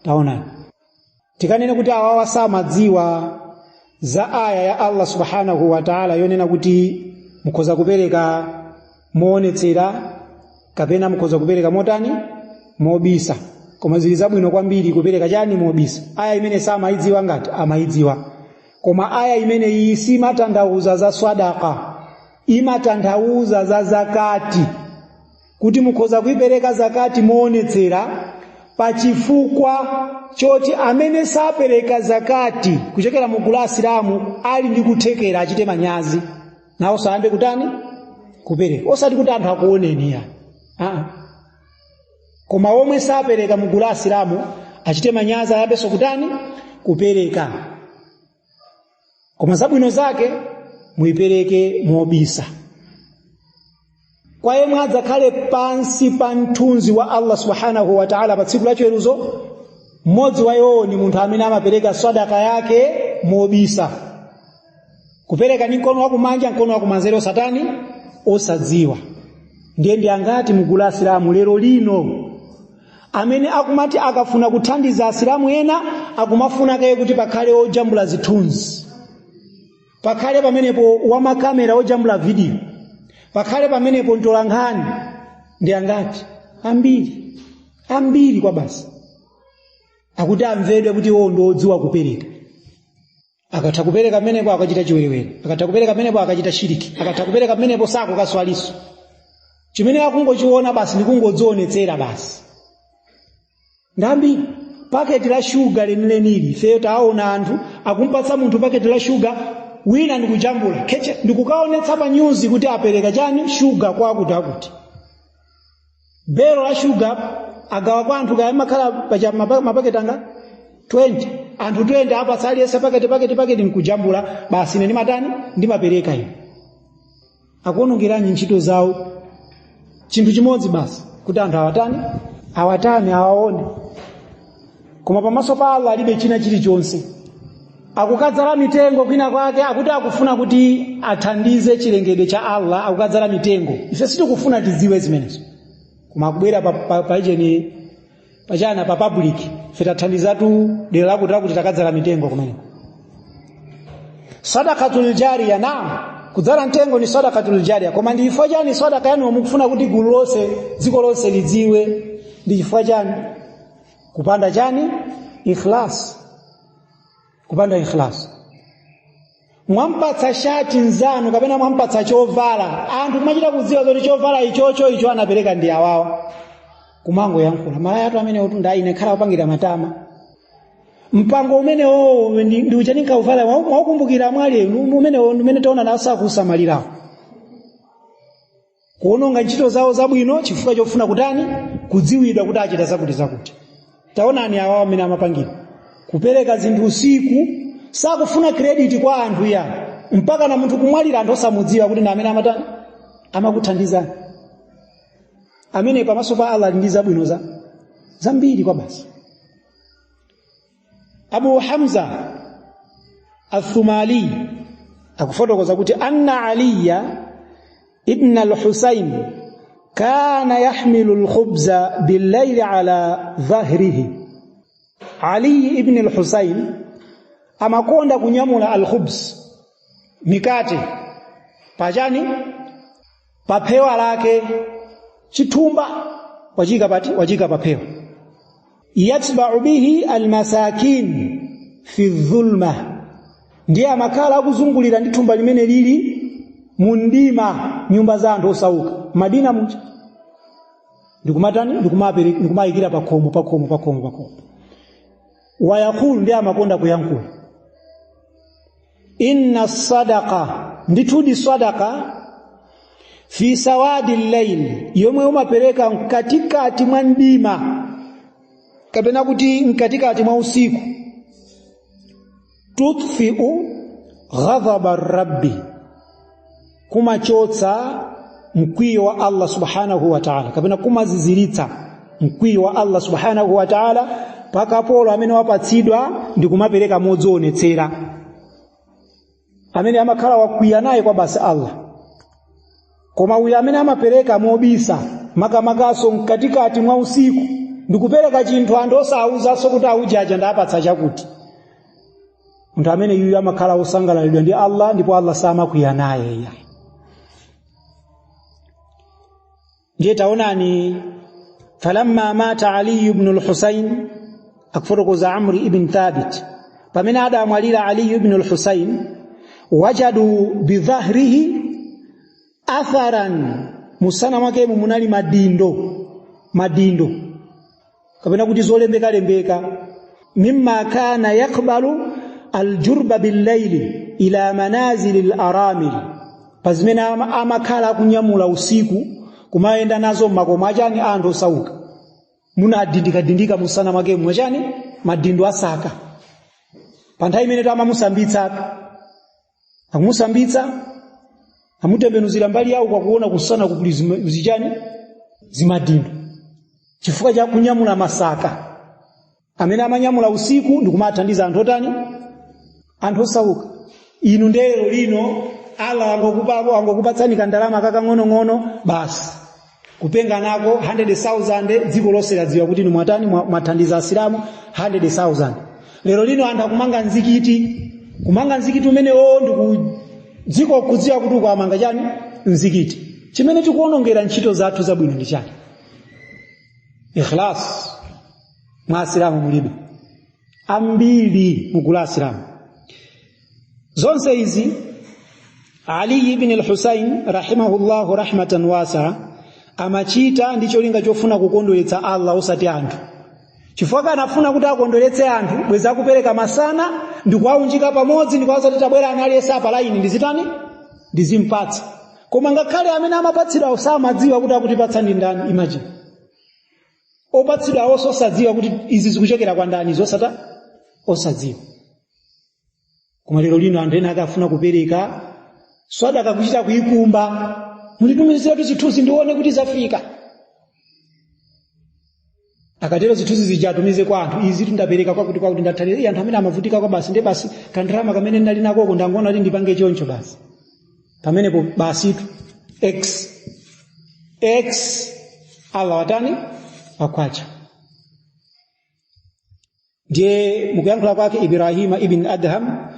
Taona tikanene kuti awawa samadziwa za aya ya Allah subhanahu wa ta'ala yonena kuti mukhoza kupereka moonetsera kapena mukhoza kupereka motani mobisa, koma zili zabwino kwambiri kupereka chani mobisa. Aya imene samaidziwa ngati amaidziwa, koma aya imene iyi simatanthauza za swadaka, imatanthauza za zakati, kuti mukhoza kuipereka zakati moonetsera pachifukwa choti amene sapereka zakati kuchokera mu gulu la Asilamu ali ndi kuthekera achite manyazi nawo sayambe kutani kupereka. Osati kuti anthu akuoneni ya koma omwe sapereka mu gulu la Asilamu achite manyazi ayambenso kutani kupereka. Koma zabwino zake muipereke mobisa. kwa yemwe adzakhale pansi pa mthunzi wa Allah subhanahu wa ta'ala pa tsiku la chiweruzo, mmodzi wa iwo ni munthu amene amapereka sadaka yake mobisa, kupereka ni mkono wakumanja mkono wakumanzere satani osadziwa. Ndiye angati mugula asilamu lero lino amene akumati akafuna kuthandiza asilamu ena akumafuna kaye kuti pakhale ojambula zithunzi, pakhale pamenepo wamakamera ojambula video, pakhale pamenepo ntolankhani. Ndi angati ambiri kwa basi akuti amvedwe kuti iwo ndodziwa kupereka. Akatha kupereka pamenepo akachita chiwerewere, akatha kupereka pamenepo akachita shiriki, akatha kupereka pamenepo sako kaswaliso. Chimene akungochiona basi ndikungodzionetsera basi. Ndambi paketi la sugar lenileni feyo taona anthu akumpatsa munthu paketi la sugar wina ndikujambula keche ndikukaonetsa pa news kuti apereka chani sugar kwa akuti bero la sugar agawa kwa anthu kaya makhala pa mapaketi anga 20 anthu 20 apa sali yesa paketi nkujambula basi ine ndimatani ndimapereka ine. Akuonongerani ntchito zawo chinthu chimodzi basi kuti anthu awatani awaone. Koma pamaso pa Allah alibe china chilichonse. Akukadzala mitengo kwina kwake akuti akufuna kuti athandize chilengedwe cha Allah, akukadzala mitengo. Ife sitikufuna tidziwe zimenezo. Koma kubwera pa ijeni pachana pa public fitathandizatu dera lakuti kuti takadzala mitengo kumeneko. Sadaqatul jariya, naam, kudzala mtengo ni sadaqatul jariya. Koma ndi chifukwa chani sadaka yanu mukufuna kuti gulu lonse dziko lonse lidziwe? Ndi chifukwa chani? Kupanda chani? Ikhlas. Kupanda ikhlas. Mwampatsa shati nzanu kapena mwampatsa chovala, anthu machita kudziwa kuti chovala icho anapereka ndi awawa. Kumango yankhula malaya atu amene kuti ndaine khala upangira matama. Mpango umene ndi uchanika uvala wakumbukira mwali umene taona naso akusamalirawo. Kuononga ntchito zawo zabwino chifukwa chofuna kutani? Kudziwidwa kuti achita zakuti. Taonani awawa amene amapangira kupereka zinthu usiku, sakufuna credit kwa anthu ya mpaka na munthu kumwalira anthu osamudziwa kuti na amene amatani amakuthandizani. Amene pamaso pa Allah ndi zabwino zambiri kwa basi. Abu Hamza al-Thumali akufotokoza kuti anna Aliya ibn al-Husayn kana yahmilu al-khubza bil-layli ala dhahrihi. Ali ibn al-Husayn amakonda kunyamula al-khubz, mikate pachani papewa lake chithumba wachika papewa. Yatba'u bihi al-masakin fi dhulma, ndiye amakhala akuzungulira ndi thumba limene lili mundima nyumba za anthu osauka Madina mucha. Ndikumayikira pakhomo. Wayakulu ndiye amakonda kuyankhula, inna sadaqa, ndithudi sadaqa fi sawadi al-layl, yomwe umapereka mkatikati mwa ndima kapena kuti mkatikati mwa usiku, tutfi'u ghadhaba ar-rabbi, kumachotsa mkwiyo wa Allah subhanahu wa ta'ala, kapena kumaziziritsa mkwiyo wa Allah subhanahu wa ta'ala. Pakapolo amene wapatsidwa ndi kumapereka modzionetsera, amene amakhala wakwiya naye kwa basi Allah. Koma uyo amene amapereka mobisa makamakaso mkatikati mwa usiku ndikupereka chinthu anthu osauzaso kuti aujaja ndapatsa chakuti, munthu amene yuyu amakhala osangalalidwa ndi Allah, ndipo Allah samakwiya naye. Ndiye taonani falamma mata Ali ibn al-Husayn, akufotokoza Amr ibn Thabit, pamene adamwalira Ali ibn al-Husayn, wajadu bidhahrihi atharan, musana mwake munali madindo kapena kuti zolembeka mimma kana yakbalu aljurba bil-layli ila manazil al-aramil, pazimene amakhala kunyamula usiku kumayenda nazo makomo achani anthu osauka. Munadindika musana mwake mwachani madindo asaka. Pa nthawi imene amamusambitsa amutembenuzira mbali yawo kwa kuona kusana kukuli zichani zimadindo chifukwa cha kunyamula masaka amene amanyamula usiku ndikumathandiza anthu otani anthu osauka. Inu ndelo lino Allah angokupatsani kandalama kakang'ono basi kupenga nako 100,000 dziko lonse ladziwa kuti ni mwatani mwathandiza asilamu 100,000. Lero lino anthu akumanga nzikiti umene dziko kudziwa kuti kwamanga chani nzikiti. Chimene tikuonongera ntchito zathu zabwino ndi chani? Ikhlas mwa asilamu mulibe ambiri mukula asilamu. Zonse hizi Ali ibn al-Husayn rahimahullahu rahmatan wasi'a amachita ndicho linga chofuna kukondoletsa Allah osati anthu. Chifukwa anafuna kuti akondoletse anthu bweza kupereka masana ndikuwaunjika pamodzi ndikuwaza kuti tabwera analiyesa pa line ndizitani ndizimpatsa. Koma ngakhale amene amapatsidwa osamadziwa kuti akutipatsa ndi ndani. Imagine opatsidwa osadziwa kuti izi zikuchokera kwa ndani zosata osadziwa. Koma lero lino anthu ena akafuna kupereka sadaka kuchita kuikumba mutitumizira tu zithuzi ndione kuti zafika. Akatero zithuzi zijatumize kwa anthu izi tundapereka kwa kuti ndathalira anthu amene amavutika kwa basi basi kandrama kamene ndali nako ndangoona kuti ndipange choncho basi. Pamenepo basi tu x Allah watani akwacha. Je mukuyankhula kwake Ibrahim ibn Adham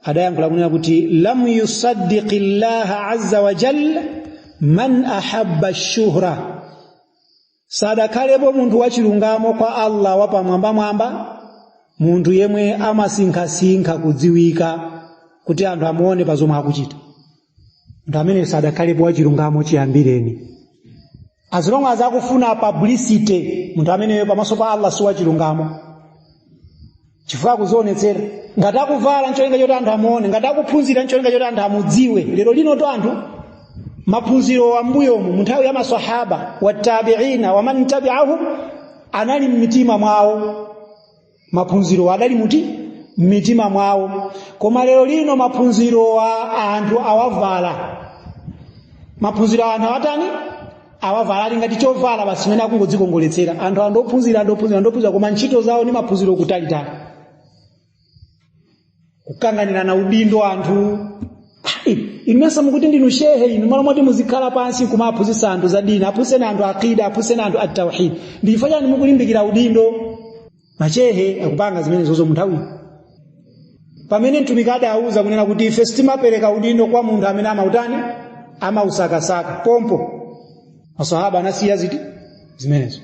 adayankhula kunena kuti lam yusaddiqillaha azza wa jalla man ahabba ash-shuhra. Sadakalebo munthu wachilungamo kwa Allah wapamwamba munthu yemwe amasinkhasinkha kudziwika kuti anthu amuone pa zomwe akuchita. Munthu amene sadakalebo wachilungamo chiyambireni. As long as akufuna publicity munthu ameneyo pamaso pa Allah si wachilungamo. Chifukwa kuzionetsera ngati akuvala ncholinga choti anthu amuone, ngati akuphunzira ncholinga choti anthu amudziwe. Lero lino to anthu maphunziro ambuyo mu nthawi ya maswahaba watabi'ina wa man tabi'ahum anali mmitima mwawo. Maphunziro adali mmitima mwawo. Koma lero lino maphunziro wa anthu awavala. Maphunziro anthu atani awavala ali ngati chovala basi mene akungodzikongoletsera. Anthu andophunzira koma ntchito zawo ni maphunziro kutalitali. Kukanganirana udindo anthu imesa mukuti ndinu shehe inu mala mwati muzikhala pansi kumaphunzitsa anthu za dini, aphunzitseni anthu aqida, aphunzitseni anthu at-tauhid. Ndifanya ni mukulimbikira udindo machehe akupanga zimene zozo munthawi. Pamene mtumiki adauza kunena kuti ife sitimapereka udindo kwa munthu amene amautani amausakasaka pompo. Maswahaba anasiya zimenezo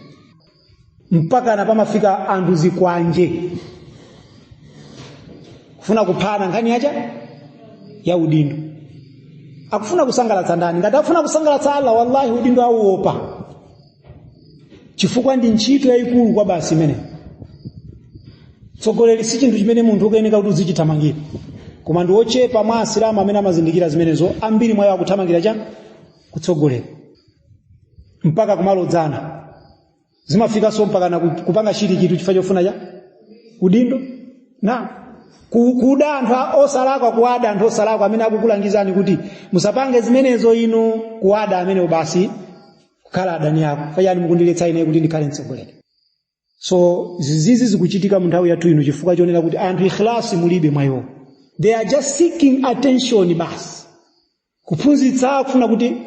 mpaka anapamafika anthu zikwanje kufuna kuphana nkhani ya udindo. Akufuna kusangalatsa ndani? Ngati afuna kusangalatsa Allah wallahi udindo auopa. Chifukwa ndi ntchito yayikulu kwa basi imene. Tsogoleri si chinthu chimene munthu ukayeneka kuti uzichitamangira. Koma ndi ochepa mwa asilamu amene amazindikira zimenezo ambiri mwayo akuthamangira kutsogolera. Mpaka kumalodzana. Zimafika so mpaka na kupanga chiti chitu chifukwa chofuna udindo. Na kuda anthu osalakwa kuwada anthu osalakwa amene akukulangizani kuti musapange zimenezo inu kuwada amene basi kukhala adani yako. Fayani mukundiletsa ine kuti ndikhale mtsogoleri. So zizizi zikuchitika mu nthawi yathu ino chifukwa chonena kuti anthu ikhlasi mulibe mwayo. They are just seeking attention basi. Kuphunzitsa kufuna kuti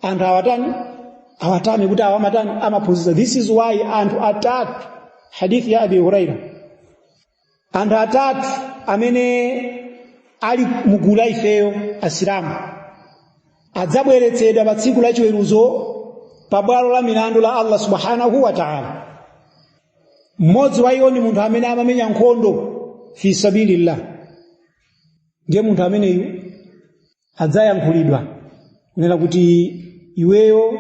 anthu awatame kuti awamatani amaphunzitsa. This is why anthu atatu hadithi ya Abi Huraira. Anthu atatu amene ali mugula ifeyo asilamu adzabweretsedwa pa tsiku la chiweruzo pa bwalo la milandu la Allah subhanahu wa ta'ala. Mmodzi wa iwo ndi munthu amene amamenya nkhondo fi sabilillah. Ndiye munthu ameneyu adzayankhulidwa kunena kuti iweyo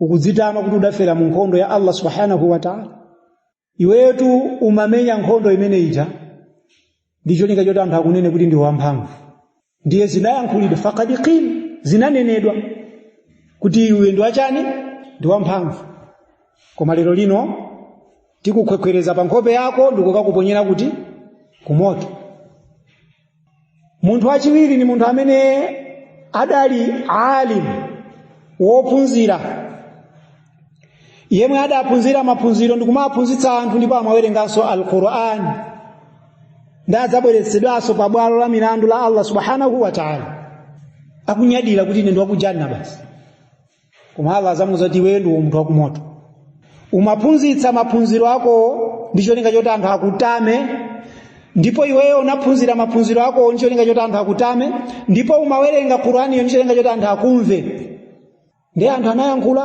ukudzitama kuti udafera mu nkhondo ya Allah subhanahu wa ta'ala. Iweyo tu umamenya nkhondo imene ija ndicho linga choti anthu akunene kuti ndi wamphamvu. Ndiye zinayankhulidwa faqad qil zinanenedwa kuti iwe ndi wachani ndi wamphamvu. Koma lero lino tikukhwekwereza pa nkhope yako ndikukakuponyera kuti kumoto. Munthu wachiwiri ni munthu amene adali alim wophunzira, yemwe adaphunzira maphunziro ndikumaphunzitsa anthu ndipo amawerenganso al-Qur'an, ndadzabweretsedwanso pa bwalo la milandu la Allah subhanahu wa ta'ala, akunyadira kuti ine ndi wakujanna basi. Koma Allah azamuza kuti iwe ndi munthu wakumoto. Umaphunzitsa maphunziro ako ndi cholinga choti anthu akutame, ndipo iweyo unaphunzira maphunziro ako ndi cholinga choti anthu akutame, ndipo umawerenga Qur'ani ndi cholinga choti anthu akumve. Ndi anthu anayankhula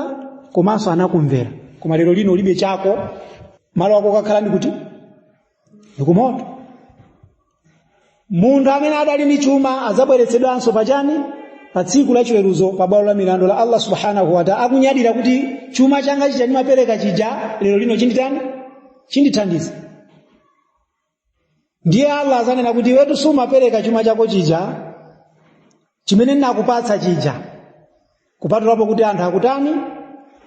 komanso anakumvera. Koma lero lino ulibe chako, malo ako kakhala ndi kuti ndikumoto. Munthu amene adali ndi chuma adzabweretsedwanso pachani? Pa tsiku la chiweruzo pa bwalo la milandu la Allah subhanahu wa ta'ala, akunyadira kuti chuma changa chija ndimapereka chija lero lino chinditani? Chindithandiza. Ndiye Allah azanena kuti wetu sumapereka chuma chako chija chimene ndinakupatsa chija, kupatulapo kuti anthu akutani?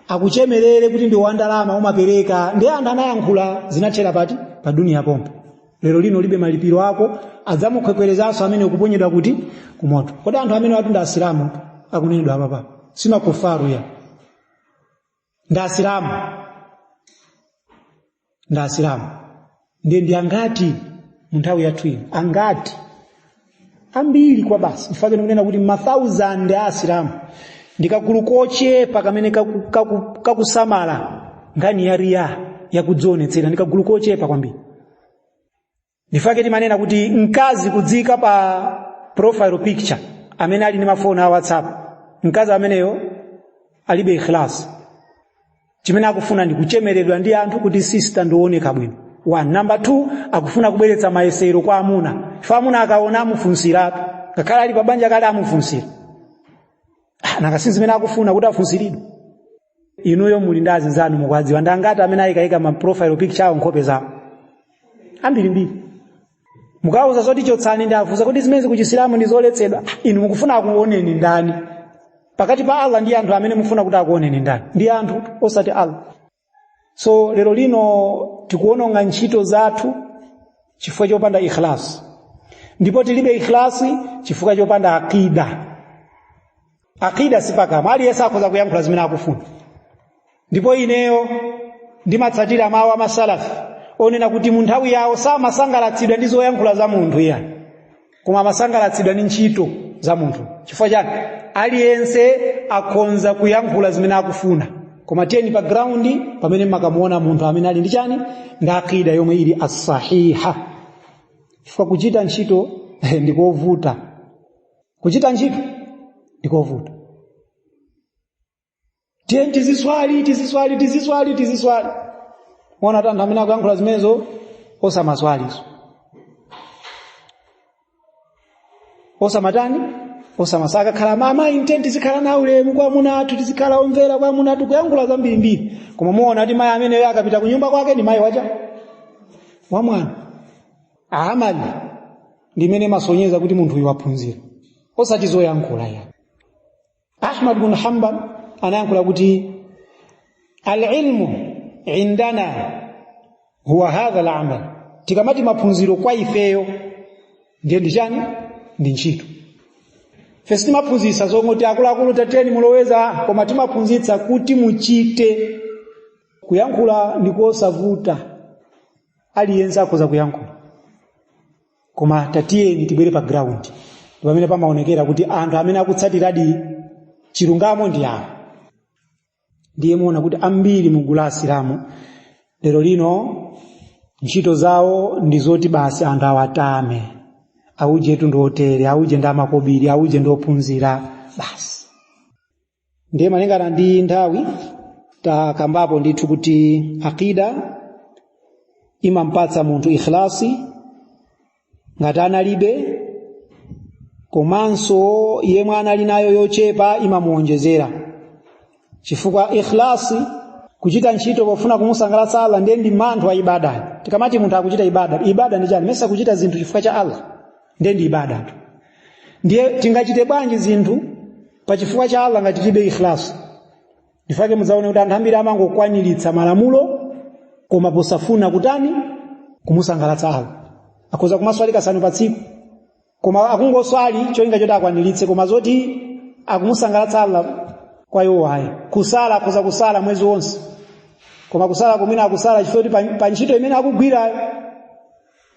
Akuchemerere kuti ndi wandalama umapereka. Ndiye anthu anayankhula zinathera pati? Pa dunia pompo. Lero lino libe malipiro ako, adzamukhwekhwerezanso amene ukuponyedwa kuti kumoto. Kodi anthu amene watu ndi asilamu akunenedwa apa sima kufaru ya ndi asilamu, ndi asilamu. Ndi angati munthawi yathu ino? Angati ambiri kwa basi. Mfake ndikunena kuti ma1000 a asilamu ndikagulu kochepa kamene kakusamala ngani ya riya yakudzionetsera, ndikagulu kochepa kwambiri. Ndifake timanena kuti mkazi kudzika pa profile picture amene ali ndi mafoni a WhatsApp, mkazi ameneyo alibe ikhlas. Chimene akufuna ndi kuchemeredwa ndi anthu kuti sister ndioneka bwino. One. Number 2, akufuna kubweretsa mayesero kwa amuna. Ifa amuna akaona amufunsirapo, ngakhala ali pa banja kale amufunsira. Nakasinzi mene akufuna kuti afunsiridwe. Inuyo muli ndi azinzanu mukwadziwa, ndangati amene ayikaika ma profile picture awo nkhope zawo ambirimbiri. Mukauza zoti chotsani ndi afusa kuti zimene kuchisilamu ndi zoletsedwa. Inu mukufuna akuoneni ndani? Pakati pa Allah ndi anthu amene mufuna kuti akuoneni ndani? Ndi anthu osati Allah. So lero lino tikuononga ntchito zathu chifukwa chopanda ikhlas. Ndipo tilibe ikhlasi chifukwa chopanda akida. Akida sipaka mali yesa akhoza kuyankhula zimene akufuna. Ndipo ineyo ndimatsatira mawu a masalafi onena kuti munthawi yawo samasangalatsidwa ndi zoyankhula za munthu iya, koma amasangalatsidwa ndi ntchito za munthu. Chifukwa chake aliyense akhonza kuyankhula zimene akufuna, koma tiyeni pa ground pamene makamuona munthu amene ali ndi chani? Ndi akida yomwe ili as-sahiha. Chifukwa kuchita ntchito ndikovuta. Kuchita ntchito ndikovuta. Tiyeni tiziswali. Mwana tanthu amene akuyankhula zimenezo osamaswalizo. Osamatani? Osamasaka khala mama intent tizikhala na ulemu kwa munatu, tizikhala omvera kwa munatu, kuyankhula zambirimbiri. Koma muona kuti mayi amene akapita ku nyumba kwake ni mayi wacha wa mwana. Amali ndimene masonyeza kuti munthu uyu waphunzira, osati zoyankhula ya. Ahmad bin Hanbal anayankhula kuti al-ilmu indana huwa hadha al-amal. Tikamati maphunziro kwa ifeyo ndiye ndichani? Ndi ntchito. Fesi timaphunzitsa zongoti akuluakulu tateni muloweza, koma timaphunzitsa kuti muchite. Kuyankhula ndikosavuta, aliyense akhoza kuyankhula, koma tatiyeni tibwere pa ground. Ndipo pamene pamaonekera kuti anthu amene akutsatiradi chilungamo ndi awo. Ndiye muona kuti ambiri mu gulu la asilamu lero lino ntchito zawo ndi zoti basi anthu awatame, auje tu ndotere, auje ndamakobiri, auje ndophunzira basi. Ndiye malingana ndi nthawi takambapo ndithu kuti akida imampatsa munthu ikhlasi ngati analibe, komanso yemwe anali nayo yochepa imamuonjezera. Chifukwa ikhlasi, kuchita ntchito pofuna kumusangalatsa Allah, ndiye ndi manthu wa ibada. Tikamati munthu akuchita ibada ndi chani? Mesa kuchita zinthu chifukwa cha Allah, ndiye ndi ibada. Ndiye tingachite bwanji zinthu pa chifukwa cha Allah ngati tilibe ikhlasi? Ndifake muzaone kuti anthu ambiri amangokwaniritsa malamulo koma posafuna kutani? Kumusangalatsa Allah. Akhoza kumaswali kasanu pa tsiku, koma akungoswali cholinga choti akwaniritse, koma zoti akumusangalatsa Allah kwa iwo ayi. Kusala kuza kusala mwezi wonse. Koma kusala kumina akusala chifukwa pa ntchito imene akugwira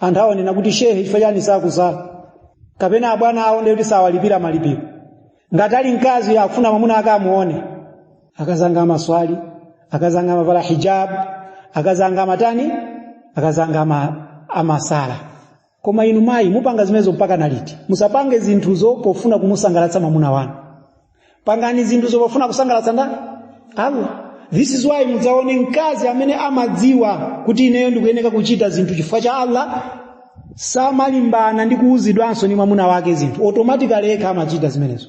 anthu aonena kuti shehe chifukwa chani sakusala. Kapena bwana aonde kuti sawalipira malipiro. Ngati ali mkazi akufuna mwamuna akamuone. Akazanga maswali, akazanga mavala hijab, akazanga matani, akazanga amasala. Koma inu mayi mupanga zimenezo mpaka naliti. Musapange zinthuzo pofuna kumusangalatsa mwamuna wanu. Pangani zinthuzo pofuna kusangalatsa ndani? Allah. This is why mudzaone mkazi amene amadziwa kuti ineyo ndikuyeneka kuchita zinthu chifukwa cha Allah, samalimbana ndi kuuzidwanso ni mwamuna wake zinthu. Automatically yekha amachita zimenezo.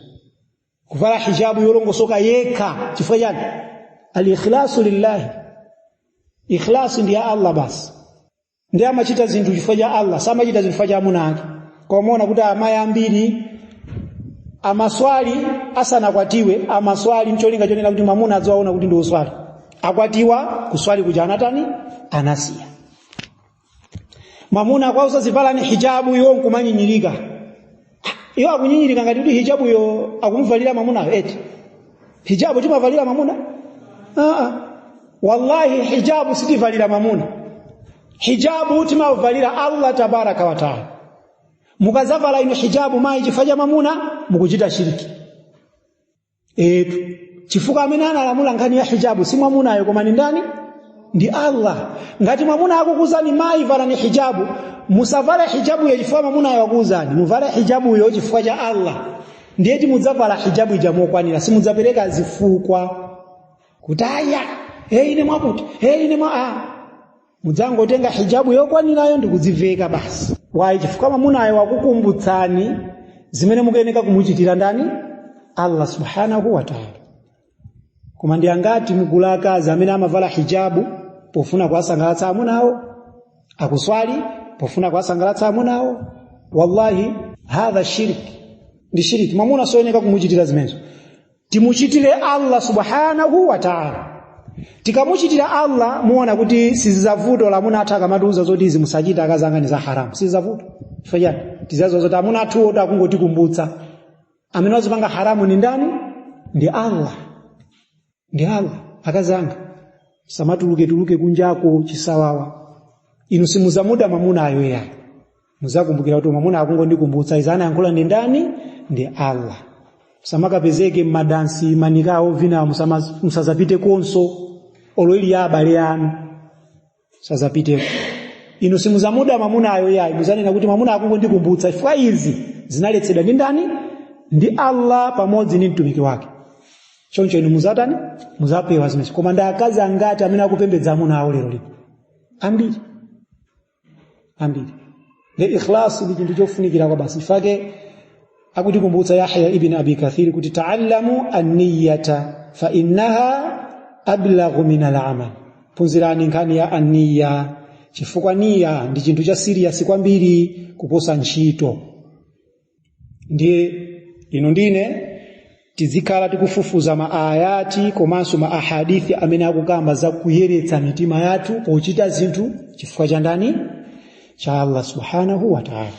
Kuvala hijabu yolongosoka yekha chifukwa chani? Al-ikhlasu lillahi. Ikhlasu ndi ya Allah basi. Ndiye amachita zinthu chifukwa cha Allah, samachita zinthu chifukwa cha mwamuna wake. Kwa muona kuti amayi ambiri amaswali asanakwatiwe, amaswali mcholinga chonena kuti mwamuna adziwaona kuti ndiwo swali. Akwatiwa kuswali kuja anatani? Anasiya. Mwamuna kwa usazivala ni hijabu yo nkumanyinyirika. Iyo akunyinyirika ngati kuti hijabu yo akumvalira mwamuna eti. Hijabu timavalira mwamuna? Wallahi hijabu sitivalira mwamuna. Hijabu timavalira Allah tabaraka wa taala. Mukazavala ino hijabu mayi chifukwa mwamuna mukuchita shiriki. Chifukwa amene analamula nkhani ya hijabu si mwamuna ayo koma ni ndani? Ndi Allah. Ngati mwamuna akukuzani mayi vala ni hijabu, musavale hijabu yo chifukwa mwamuna ayo akukuzani, muvale hijabu yo chifukwa cha Allah. Ndiye mudzavala hijabu ijamokwanira, si mudzapereka zifukwa. Kutaya, ine mwakuti, ine mudzangotenga hijabu yokwanirayo ndikudziveka basi. Wayi chifukwa mwamuna ayo wakukumbutsani zimene mukuyeneka kumuchitira ndani? Allah subhanahu wa ta'ala. Koma ndi angati mugula akazi amene amavala hijabu pofuna kuwasangalatsa amunawo, akuswali pofuna kuwasangalatsa amunawo? Wallahi hadha shirki. Ndi shirki. Mwamuna soyeneka kumuchitira zimenezo. Timuchitire Allah subhanahu wa ta'ala. Tikamuchitira Allah muona kuti sizizavuto lamuna ataka matuza zoti izi musachita akazanga ni za haramu. Sizizavuto. Fanya tizazo zoti amuna atuo takungotikumbutsa. Amene wazipanga haramu ni ndani? Ndi Allah. Ndi Allah akazanga. Samatuluke kunjako chisawawa. Inu simuzamuda mamuna ayo ya. Muzakumbukira kuti mamuna akungondikumbutsa izana yankula ndi ndani? Ndi Allah. Samakapezeke madansi manikawo vina musazapite konso oloili ya abale yanu. Sazapite. Inu simuzamuda mamuna ayo ya. Muzanena kuti mamuna akungondikumbutsa ifwa izi zinaletsedwa ndi ndani? Ndi Allah pamodzi ndi mtumiki wake. Choncho inu muzatani? Muzapewa zimenezo. Koma ndi akazi angati amene akupembedza amuna awo lero lipo? Ambiri. Le ikhlas ndi chinthu chofunikira kwa basi. Ifake akutikumbutsa Yahya ibn Abi Kathir kuti ta'allamu an-niyyata fa innaha ablaghu min al-amal. Phunzirani nkhani ya an-niyya chifukwa niyya ndi chinthu cha serious kwambiri kuposa ntchito. Ndiye ino ndine tizikhala tikufufuza maayati komanso maahadithi amene akukamba za kuyeretsa mitima yathu pochita zinthu chifukwa cha ndani? Cha Allah subhanahu wa ta'ala.